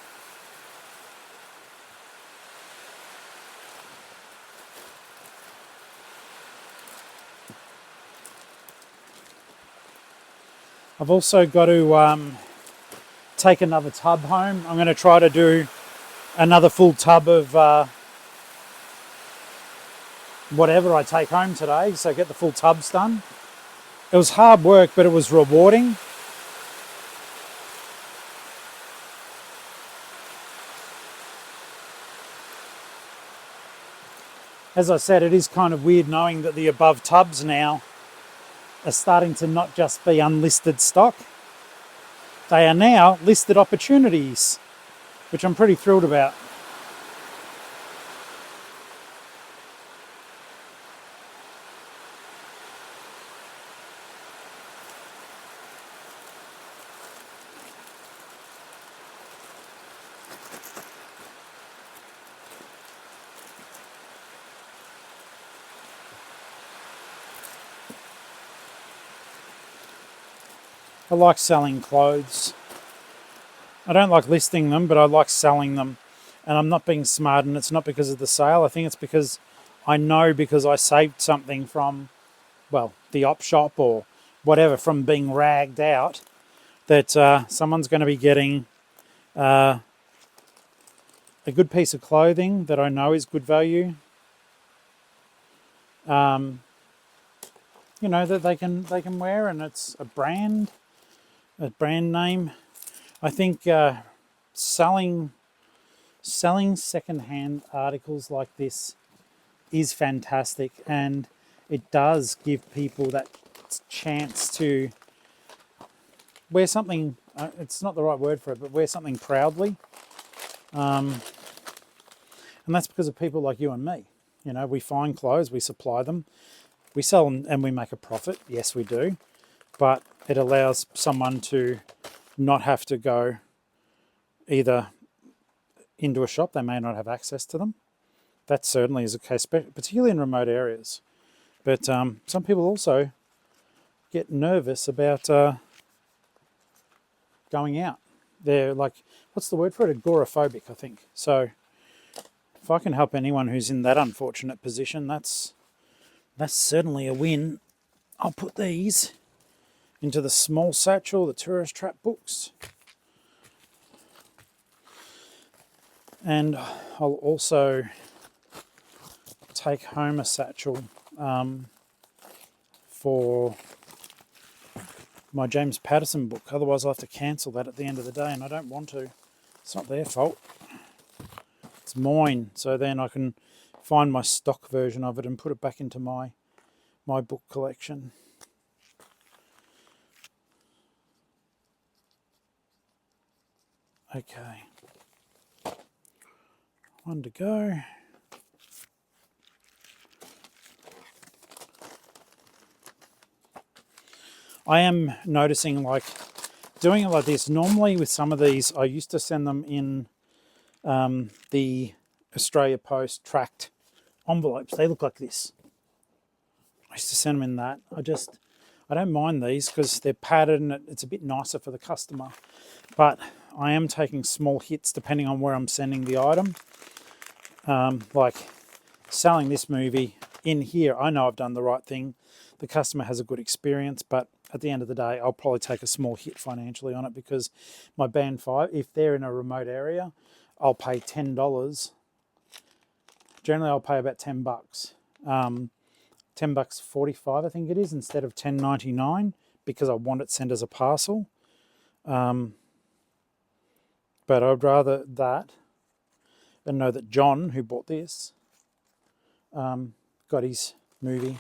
I've also got to take another tub home. I'm going to try to do another full tub of whatever I take home today, so get the full tubs done. It was hard work, but it was rewarding. as I said, it is kind of weird knowing that the above tubs now are starting to not just be unlisted stock. They are now listed opportunities, which I'm pretty thrilled about. I like selling clothes. I don't like listing them, but I like selling them. And I'm not being smart, and it's not because of the sale. I think it's because I know, because I saved something from, well, the op shop or whatever, from being ragged out, that someone's going to be getting a good piece of clothing that I know is good value. You know, that they can wear, and it's a brand name. I think selling second-hand articles like this is fantastic, and it does give people that chance to wear something, it's not the right word for it, but wear something proudly. And that's because of people like you and me. You know, we find clothes, we supply them, we sell them, and we make a profit. Yes, we do. But it allows someone to not have to go either into a shop. They may not have access to them. That certainly is the case, particularly in remote areas. But some people also get nervous about going out. They're like, what's the word for it? Agoraphobic, I think. So if I can help anyone who's in that unfortunate position, that's certainly a win. I'll put these into the small satchel, the tourist trap books. And I'll also take home a satchel for my James Patterson book. Otherwise I'll have to cancel that at the end of the day, and I don't want to. It's not their fault. It's mine. So then I can find my stock version of it and put it back into my book collection. Okay. One to go. I am noticing, like, doing it like this. Normally with some of these, I used to send them in the Australia Post tracked envelopes. They look like this. I used to send them in that. I don't mind these because they're padded and it's a bit nicer for the customer. But I am taking small hits depending on where I'm sending the item. Like selling this movie in here, I know I've done the right thing. The customer has a good experience, but at the end of the day, I'll probably take a small hit financially on it, because my band 5, if they're in a remote area, I'll pay $10. Generally, I'll pay about $10. $10.45, I think it is, instead of $10.99, because I want it sent as a parcel. But I'd rather that than know that John, who bought this, got his movie.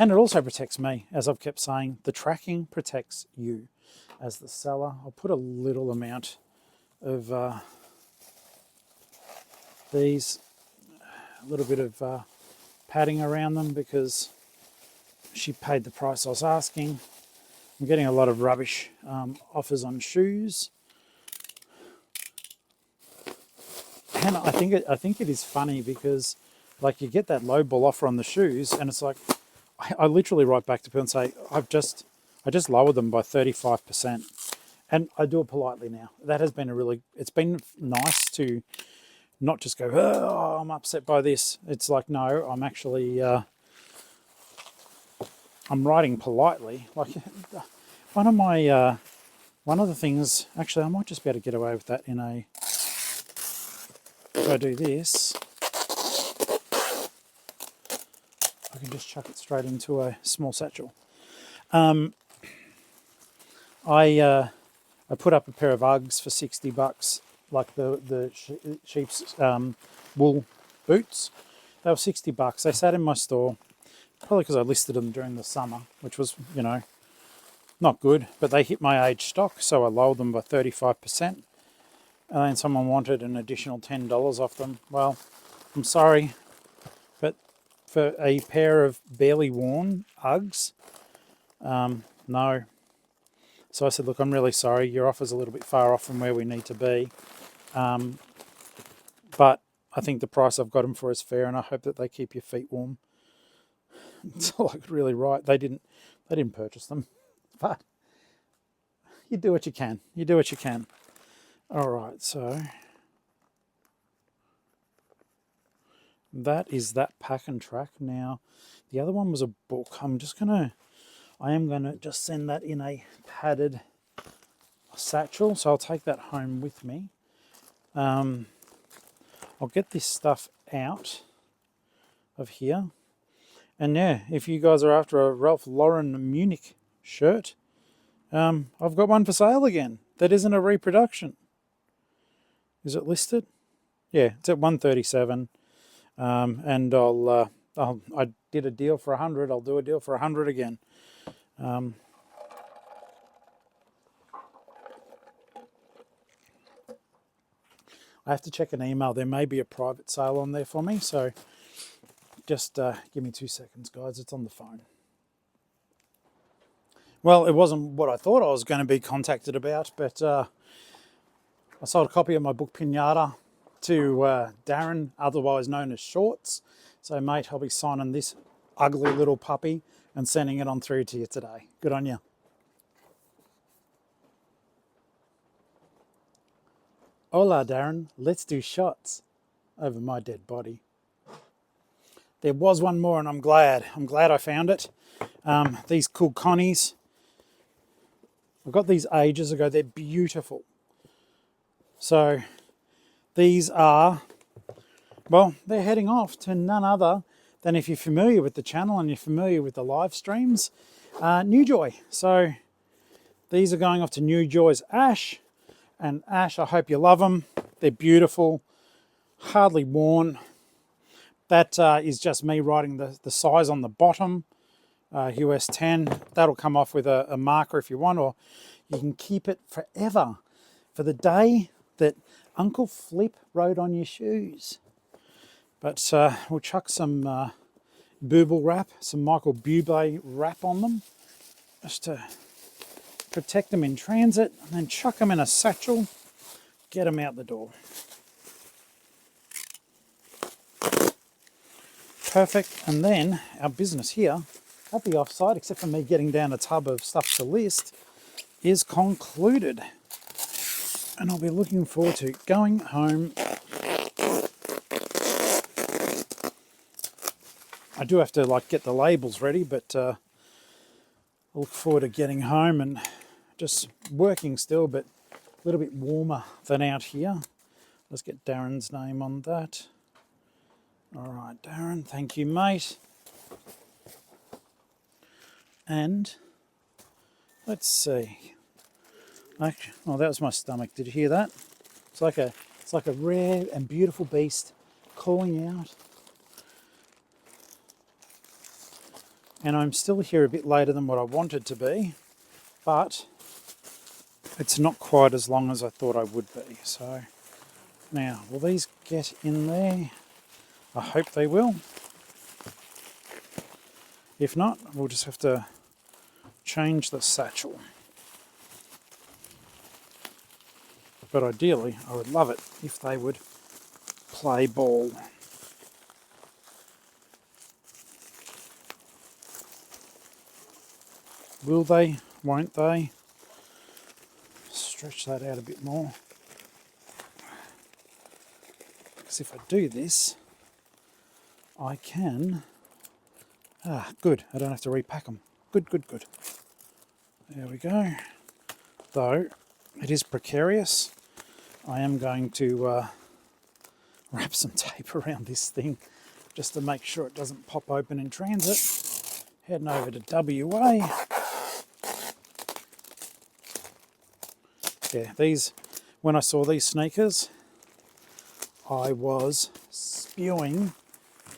And it also protects me, as I've kept saying. The tracking protects you as the seller. I'll put a little amount of these, a little bit of padding around them, because she paid the price I was asking. I'm getting a lot of rubbish offers on shoes. And I think it is funny, because like you get that low ball offer on the shoes, and it's like, I literally write back to people and say, I just lowered them by 35%, and I do it politely now. That has been it's been nice to not just go, oh, I'm upset by this. It's like, no, I'm actually, I'm writing politely. Like one of the things, actually, I might just be able to get away with that if I do this. I can just chuck it straight into a small satchel. I put up a pair of Uggs for $60, like the sheep's wool boots. They were $60. They sat in my store, probably because I listed them during the summer, which was, you know, not good. But they hit my age stock, so I lowered them by 35%. And then someone wanted an additional $10 off them. Well, I'm sorry, but for a pair of barely worn Uggs, no. So I said, look, I'm really sorry. Your offer's a little bit far off from where we need to be. But I think the price I've got them for is fair, and I hope that they keep your feet warm. That's all I could really write. They didn't purchase them, but you do what you can. You do what you can. All right, so that is that pack and track. Now, the other one was a book. I am gonna just send that in a padded satchel, so I'll take that home with me. I'll get this stuff out of here. And yeah, if you guys are after a Ralph Lauren Munich shirt, I've got one for sale again. That isn't a reproduction. Is it listed? Yeah, it's at $137. And I did a deal for $100. I'll do a deal for $100 again. I have to check an email. There may be a private sale on there for me, so just give me 2 seconds, guys. It's on the phone. Well, it wasn't what I thought I was going to be contacted about, but I sold a copy of my book Pinata to Darren, otherwise known as Shorts. So, mate, I'll be signing this ugly little puppy and sending it on through to you today. Good on you. Hola, Darren. Let's do shots over my dead body. There was one more, and I'm glad. I'm glad I found it. These cool Connies. I got these ages ago. They're beautiful. So these are, well, they're heading off to none other than, if you're familiar with the channel and you're familiar with the live streams, New Joy. So these are going off to New Joy's Ash. And Ash, I hope you love them. They're beautiful, hardly worn. That is just me writing the size on the bottom, US 10. That'll come off with a marker if you want, or you can keep it forever for the day that Uncle Flip wrote on your shoes. But we'll chuck some Booble wrap, some Michael Bublé wrap on them, just to protect them in transit, and then chuck them in a satchel, get them out the door. Perfect. And then our business here at the offsite, except for me getting down a tub of stuff to list, is concluded. And I'll be looking forward to going home. I do have to get the labels ready, but I look forward to getting home and just working still, but a little bit warmer than out here. Let's get Darren's name on that. All right, Darren, thank you, mate. And let's see. Actually, oh, that was my stomach. Did you hear that? It's like a rare and beautiful beast calling out. And I'm still here a bit later than what I wanted to be, but it's not quite as long as I thought I would be. So now, will these get in there? I hope they will. If not, we'll just have to change the satchel. But ideally, I would love it if they would play ball. Will they? Won't they? Stretch that out a bit more. Because if I do this, I can... good. I don't have to repack them. Good, good, good. There we go. Though, it is precarious. I am going to wrap some tape around this thing just to make sure it doesn't pop open in transit. Heading over to WA. Yeah, these, when I saw these sneakers, I was spewing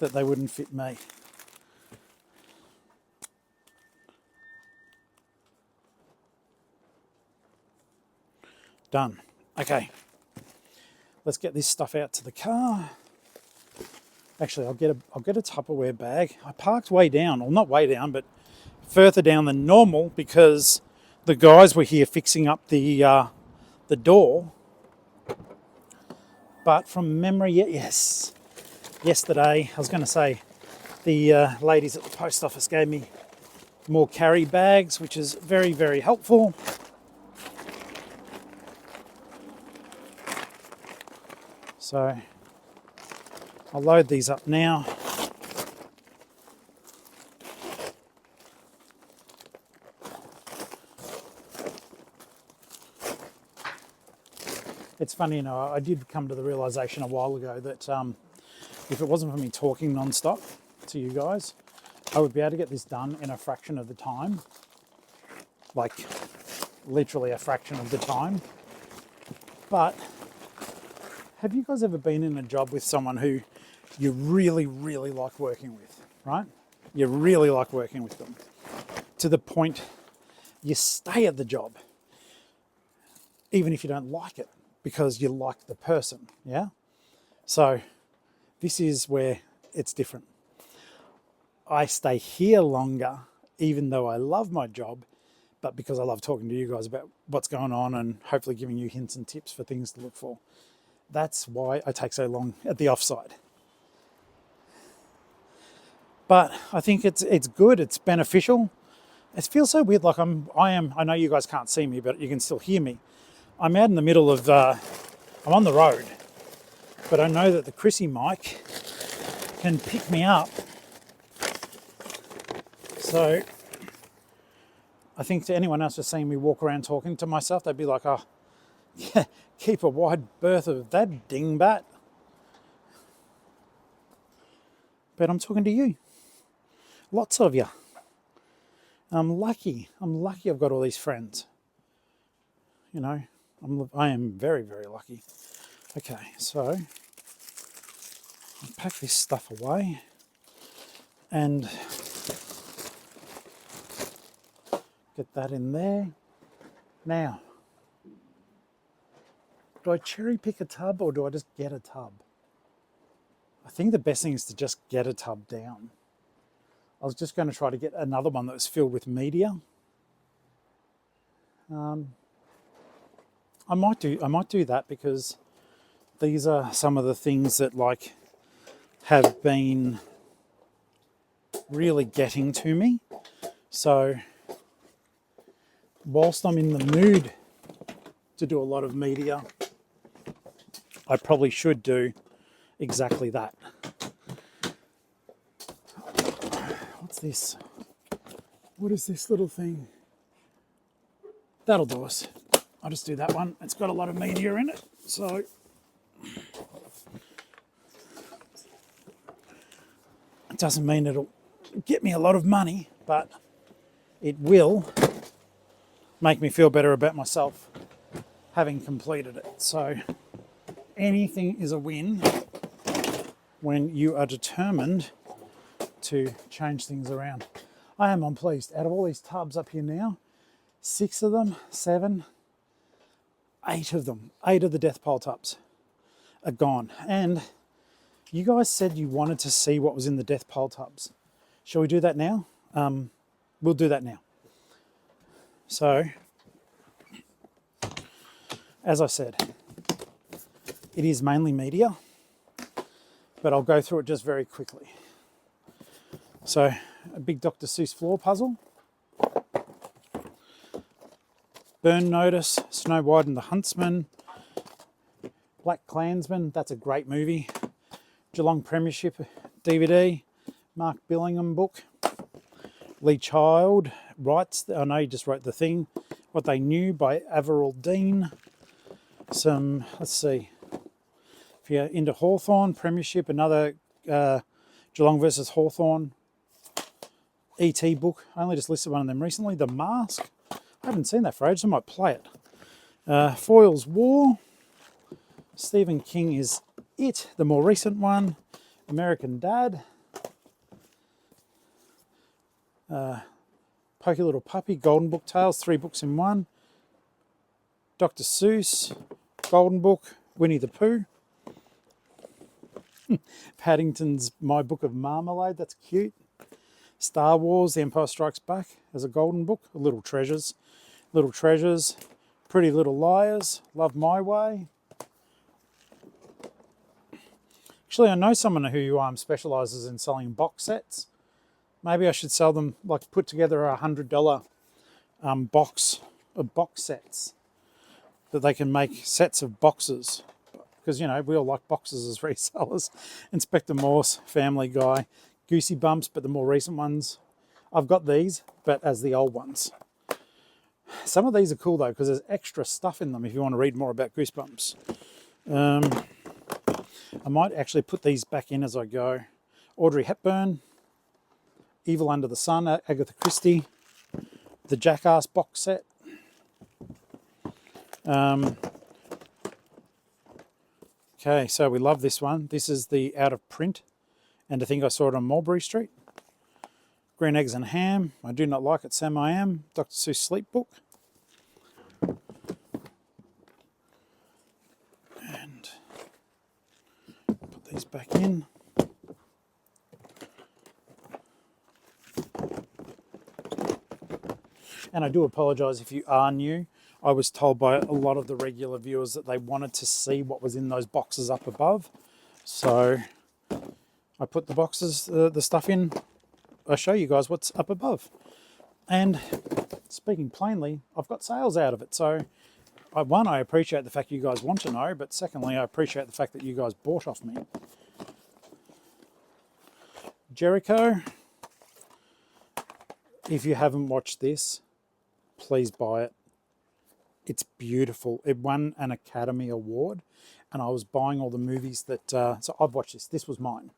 that they wouldn't fit me. Done. Okay. Let's get this stuff out to the car. Actually, I'll get a Tupperware bag. I parked way down, or not way down, but further down than normal because the guys were here fixing up the door. But from memory, yes, yesterday, I was going to say, the ladies at the post office gave me more carry bags, which is very, very helpful. So I'll load these up now. It's funny, you know, I did come to the realization a while ago that if it wasn't for me talking non-stop to you guys, I would be able to get this done in a fraction of the time. Like, literally a fraction of the time. But have you guys ever been in a job with someone who you really, really like working with, right? You really like working with them to the point you stay at the job, even if you don't like it, because you like the person, yeah? So this is where it's different. I stay here longer, even though I love my job, but because I love talking to you guys about what's going on and hopefully giving you hints and tips for things to look for. That's why I take so long at the offside. But I think it's good, it's beneficial. It feels so weird, like I know you guys can't see me, but you can still hear me. I'm out in the middle of, I'm on the road, but I know that the Chrissy mic can pick me up. So I think to anyone else just seeing me walk around talking to myself, they'd be like, oh, yeah, keep a wide berth of that dingbat. But I'm talking to you. Lots of you. I'm lucky I've got all these friends. You know, I am very, very lucky. Okay, so I'll pack this stuff away and get that in there. Now, do I cherry pick a tub or do I just get a tub? I think the best thing is to just get a tub down. I was just going to try to get another one that was filled with media. I might do that because these are some of the things that like have been really getting to me. So whilst I'm in the mood to do a lot of media, I probably should do exactly that. What's this? What is this little thing? That'll do us. I'll just do that one. It's got a lot of media in it, so it doesn't mean it'll get me a lot of money, but it will make me feel better about myself having completed it. So anything is a win when you are determined to change things around. I am pleased. Out of all these tubs up here now, 6 of them, 7, 8 of them, 8 of the death pole tubs are gone. And you guys said you wanted to see what was in the death pole tubs. Shall we do that now? We'll do that now. So, as I said, it is mainly media, but I'll go through it just very quickly. So, a big Dr. Seuss floor puzzle. Burn Notice, Snow White and the Huntsman. Black Klansman, that's a great movie. Geelong Premiership DVD. Mark Billingham book. Lee Child writes, I know he just wrote The Thing, What They Knew by Averell Dean. Some, let's see, if you're into Hawthorn, Premiership, another Geelong versus Hawthorn E.T. book. I only just listed one of them recently, The Mask. I haven't seen that for ages, I might play it. Foyle's War. Stephen King is It, the more recent one. American Dad. Pokey Little Puppy, Golden Book Tales, 3 books in one. Dr. Seuss, Golden Book, Winnie the Pooh. Paddington's My Book of Marmalade, that's cute. Star Wars, The Empire Strikes Back as a Golden Book. Little Treasures. Little Treasures. Pretty Little Liars, Love My Way. Actually, I know someone who specialises in selling box sets. Maybe I should sell them, like put together a $100 box of box sets that they can make sets of boxes. Because, you know, we all like boxes as resellers. Inspector Morse, Family Guy, Goosey Bumps, but the more recent ones. I've got these, but as the old ones. Some of these are cool, though, because there's extra stuff in them if you want to read more about Goosebumps. I might actually put these back in as I go. Audrey Hepburn, Evil Under the Sun, Agatha Christie, the Jackass box set. Okay, so we love this one. This is the out of print, and I think I saw it on Mulberry Street. Green Eggs and Ham, I Do Not Like It, Sam I Am, Dr. Seuss Sleep Book. And put these back in. And I do apologise if you are new. I was told by a lot of the regular viewers that they wanted to see what was in those boxes up above. So I put the boxes, the stuff in. I show you guys what's up above. And speaking plainly, I've got sales out of it. So one, I appreciate the fact you guys want to know, but secondly, I appreciate the fact that you guys bought off me. Jericho. If you haven't watched this, please buy it. It's beautiful. It won an Academy Award, and I was buying all the movies that... so I've watched this. This was mine.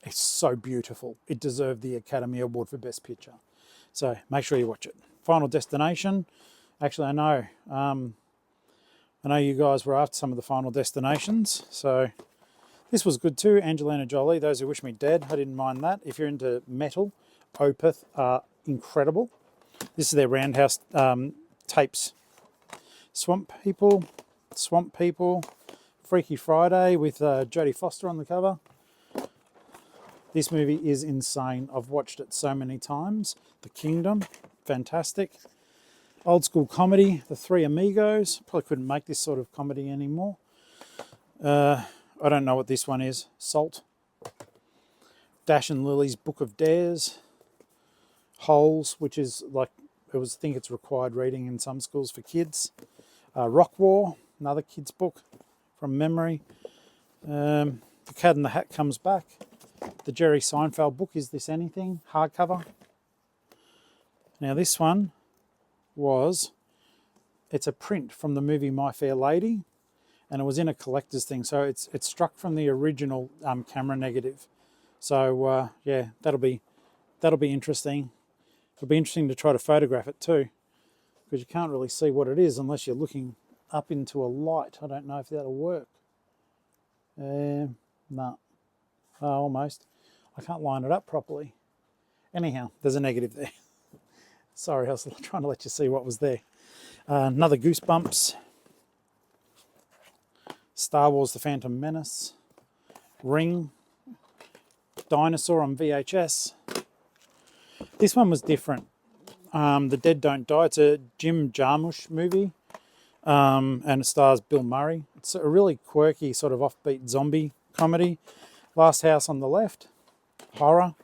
It's so beautiful. It deserved the Academy Award for Best Picture. So make sure you watch it. Final Destination. Actually, I know you guys were after some of the Final Destinations. So this was good too. Angelina Jolie, Those Who Wish Me Dead. I didn't mind that. If you're into metal, Opeth are incredible. This is their Roundhouse tapes. Swamp People, Freaky Friday with Jodie Foster on the cover. This movie is insane. I've watched it so many times. The Kingdom, fantastic. Old school comedy, The Three Amigos. Probably couldn't make this sort of comedy anymore. I don't know what this one is. Salt. Dash and Lily's Book of Dares. Holes, which is like, I think it's required reading in some schools for kids. Rock War, another kid's book from memory. The Cat in the Hat comes back. The Jerry Seinfeld book, Is This Anything? Hardcover. Now this one it's a print from the movie My Fair Lady, and it was in a collector's thing. So it's struck from the original camera negative. So yeah, that'll be interesting. It'll be interesting to try to photograph it too, because you can't really see what it is unless you're looking up into a light. I don't know if that'll work. No. Oh, almost. I can't line it up properly. Anyhow, there's a negative there. Sorry, I was trying to let you see what was there. Another Goosebumps. Star Wars The Phantom Menace. Ring. Dinosaur on VHS. This one was different. The Dead Don't Die. It's a Jim Jarmusch movie. And it stars Bill Murray. It's a really quirky sort of offbeat zombie comedy. Last House on the Left. Horror.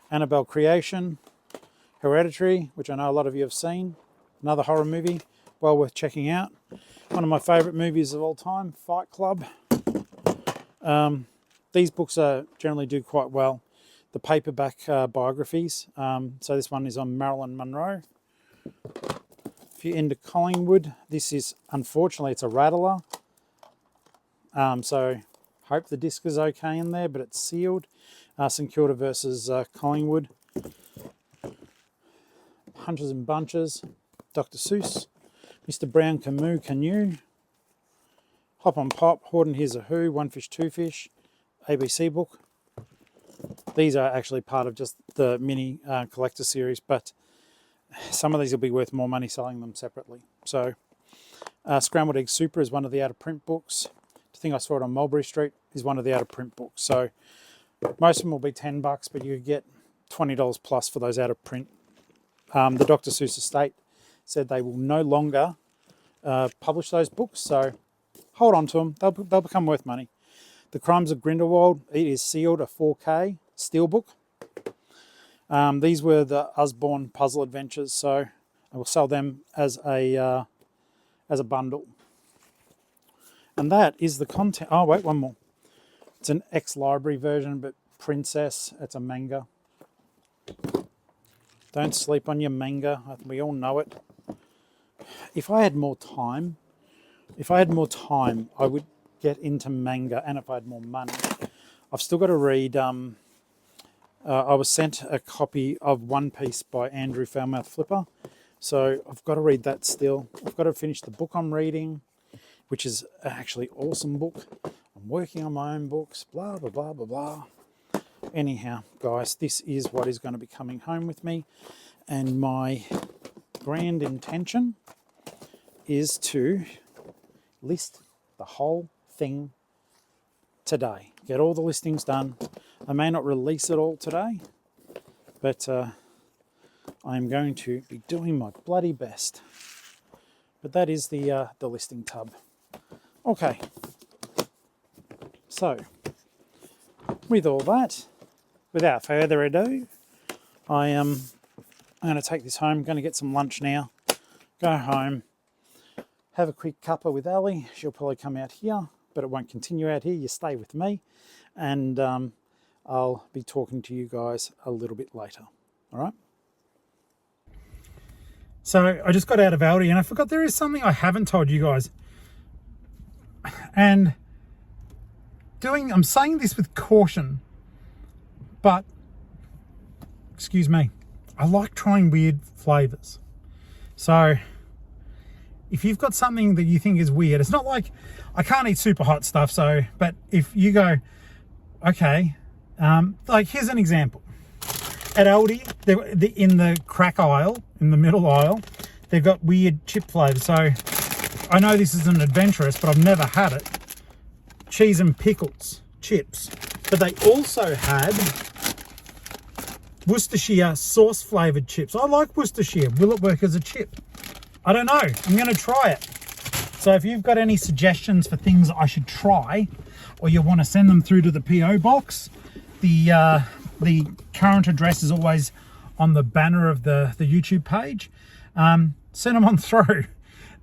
Annabelle Creation. Hereditary, which I know a lot of you have seen. Another horror movie. Well worth checking out. One of my favourite movies of all time. Fight Club. These books generally do quite well. The paperback biographies. So this one is on Marilyn Monroe. If you're into Collingwood, this is, unfortunately, it's a rattler. So hope the disc is okay in there, but it's sealed. St Kilda versus Collingwood. Hunters and Bunches. Dr. Seuss. Mr. Brown Camus Canoe. Hop on Pop. Horton Hears a Who. One Fish, Two Fish. ABC book. These are actually part of just the mini collector series, but some of these will be worth more money selling them separately. So Scrambled Egg Super is one of the out of print books. The thing I saw it on Mulberry Street is one of the out of print books. So most of them will be $10, but you get $20 plus for those out of print. The Dr. Seuss estate said they will no longer publish those books, so hold on to them. They'll become worth money. The Crimes of Grindelwald, it is sealed, a 4K steelbook. These were the Usborne puzzle adventures, so I will sell them as a bundle. And that is the content. Oh wait, one more. It's an ex-library version, but Princess. It's a manga. Don't sleep on your manga. We all know it. If I had more time, I would get into manga, and if I had more money. I've still got to read. I was sent a copy of One Piece by Andrew Flipper, so I've got to read that still. I've got to finish the book I'm reading, which is an actually awesome book. I'm working on my own books, blah, blah, blah, blah, blah. Anyhow, guys, this is what is going to be coming home with me. And my grand intention is to list the whole thing today. Get all the listings done. I may not release it all today, but I'm going to be doing my bloody best. But that is the listing tub. Okay. So, with all that, without further ado, I'm going to take this home. I'm going to get some lunch now. Go home. Have a quick cuppa with Ali. She'll probably come out here, but it won't continue out here. You stay with me, and I'll be talking to you guys a little bit later. All right? So I just got out of Aldi, and I forgot there is something I haven't told you guys. And I'm saying this with caution, but excuse me, I like trying weird flavors. So if you've got something that you think is weird, it's not like I can't eat super hot stuff. So, but if you go, okay, like here's an example. At Aldi, in the crack aisle, in the middle aisle, they've got weird chip flavors. So I know this isn't adventurous, but I've never had it. Cheese and pickles chips. But they also had Worcestershire sauce flavoured chips. I like Worcestershire. Will it work as a chip? I don't know. I'm going to try it. So if you've got any suggestions for things I should try, or you want to send them through to the PO box, the current address is always on the banner of the YouTube page. Send them on through.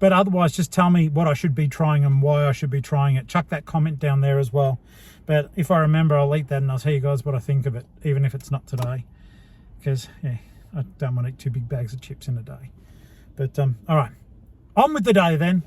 But otherwise, just tell me what I should be trying and why I should be trying it. Chuck that comment down there as well. But if I remember, I'll eat that and I'll tell you guys what I think of it, even if it's not today. Because, yeah, I don't want to eat 2 big bags of chips in a day. But, all right. On with the day then.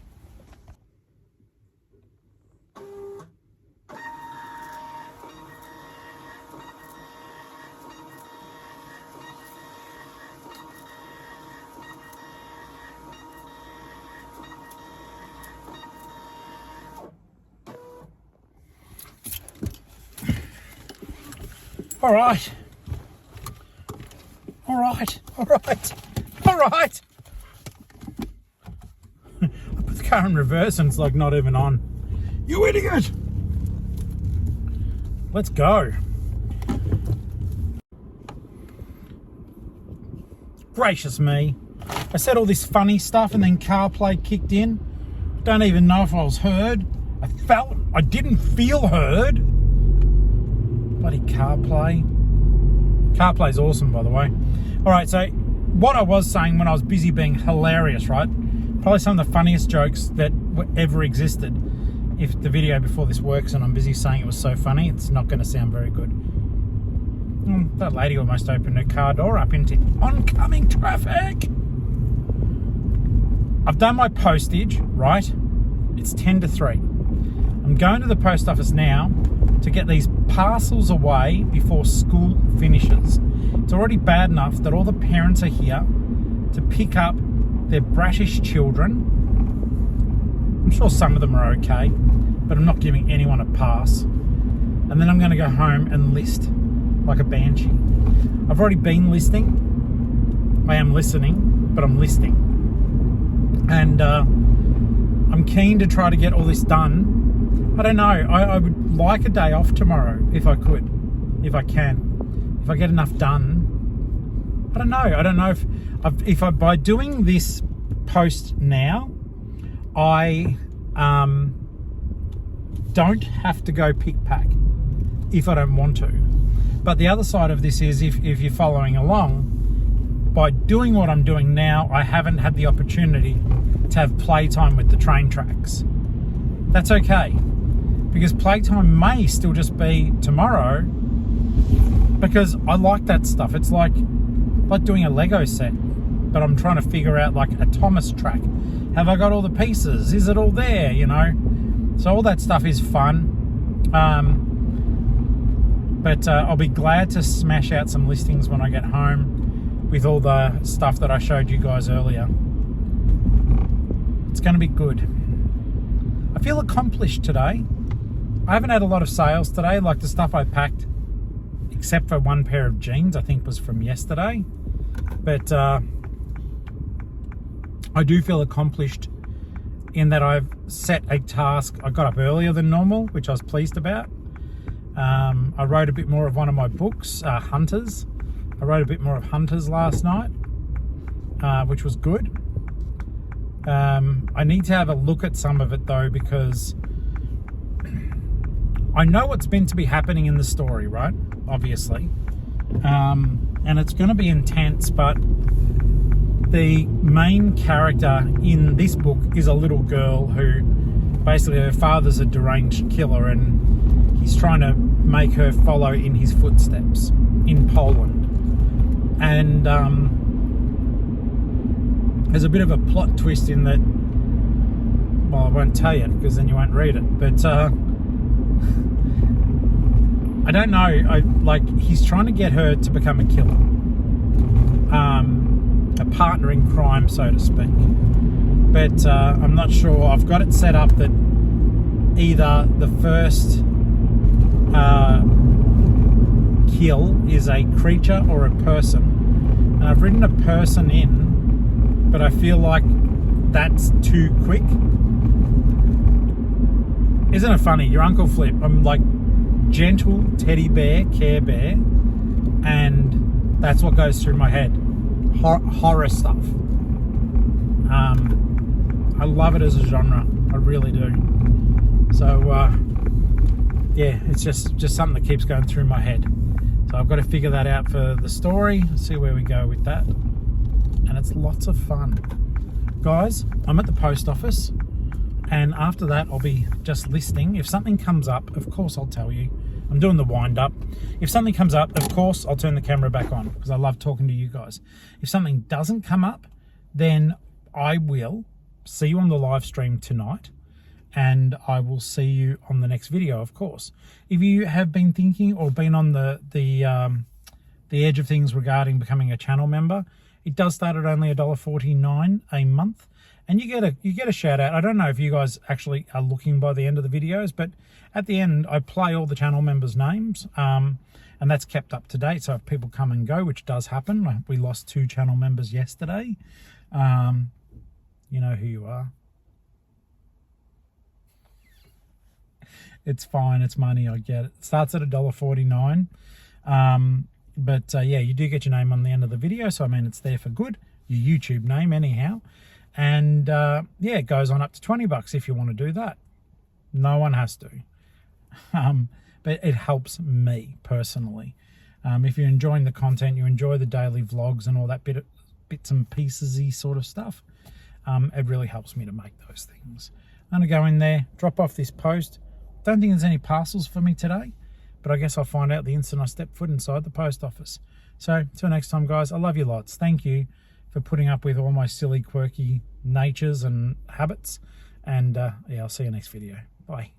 All right. All right. All right. All right. I put the car in reverse and it's like not even on. You idiot. Let's go. Gracious me. I said all this funny stuff and then CarPlay kicked in. Don't even know if I was heard. I didn't feel heard. Bloody CarPlay. CarPlay's awesome, by the way. All right, so what I was saying when I was busy being hilarious, right? Probably some of the funniest jokes that ever existed. If the video before this works and I'm busy saying it was so funny, it's not going to sound very good. That lady almost opened her car door up into oncoming traffic. I've done my postage, right? It's 10 to 3. I'm going to the post office now to get these parcels away before school finishes. It's already bad enough that all the parents are here to pick up their bratish children. I'm sure some of them are okay, but I'm not giving anyone a pass. And then I'm going to go home and list like a banshee. I've already been listing. I am listening, but I'm listing. And I'm keen to try to get all this done. I don't know. I would like a day off tomorrow if I could, if I can. If I get enough done. I don't know. I don't know if I by doing this post now, I don't have to go pick pack if I don't want to. But the other side of this is if you're following along, by doing what I'm doing now, I haven't had the opportunity to have playtime with the train tracks. That's okay, because playtime may still just be tomorrow, because I like that stuff. It's like doing a Lego set, but I'm trying to figure out like a Thomas track. Have I got all the pieces? Is it all there? You know, so all that stuff is fun. But I'll be glad to smash out some listings when I get home with all the stuff that I showed you guys earlier. It's going to be good. I feel accomplished today. I haven't had a lot of sales today, like the stuff I packed, except for one pair of jeans, I think was from yesterday. But I do feel accomplished in that I've set a task. I got up earlier than normal, which I was pleased about. I wrote a bit more of one of my books, Hunters. I wrote a bit more of Hunters last night, which was good. I need to have a look at some of it though, because I know what's meant to be happening in the story, right? Obviously. And it's going to be intense, but the main character in this book is a little girl who basically her father's a deranged killer, and he's trying to make her follow in his footsteps in Poland. And there's a bit of a plot twist in that, well, I won't tell you because then you won't read it, but I don't know, he's trying to get her to become a killer, a partner in crime, so to speak. But I'm not sure. I've got it set up that either the first kill is a creature or a person, and I've written a person in, but I feel like that's too quick. Isn't it funny? Your Uncle Flip, I'm like gentle teddy bear, Care Bear, and that's what goes through my head. Horror stuff. I love it as a genre. I really do. So yeah, it's just something that keeps going through my head. So I've got to figure that out for the story, see where we go with that. And it's lots of fun. Guys, I'm at the post office, and after that I'll be just listing. If something comes up, of course I'll tell you. I'm doing the wind up. If something comes up, of course I'll turn the camera back on, because I love talking to you guys. If something doesn't come up, then I will see you on the live stream tonight, and I will see you on the next video, of course. If you have been thinking or been on the edge of things regarding becoming a channel member, it does start at only $1.49 a month, and you get a shout out. I don't know if you guys actually are looking by the end of the videos, but at the end I play all the channel members' names, and that's kept up to date. So if people come and go, which does happen, we lost 2 channel members yesterday. You know who you are. It's fine, it's money, I get it. It starts at $1.49. But yeah, you do get your name on the end of the video, so I mean it's there for good. Your YouTube name anyhow. And yeah, it goes on up to $20 if you want to do that. No one has to. But it helps me personally. If you're enjoying the content, you enjoy the daily vlogs and all that bits and pieces-y sort of stuff, it really helps me to make those things. I'm going to go in there, drop off this post. Don't think there's any parcels for me today, but I guess I'll find out the instant I step foot inside the post office. So, till next time, guys, I love you lots. Thank you for putting up with all my silly, quirky natures and habits. And yeah, I'll see you next video. Bye.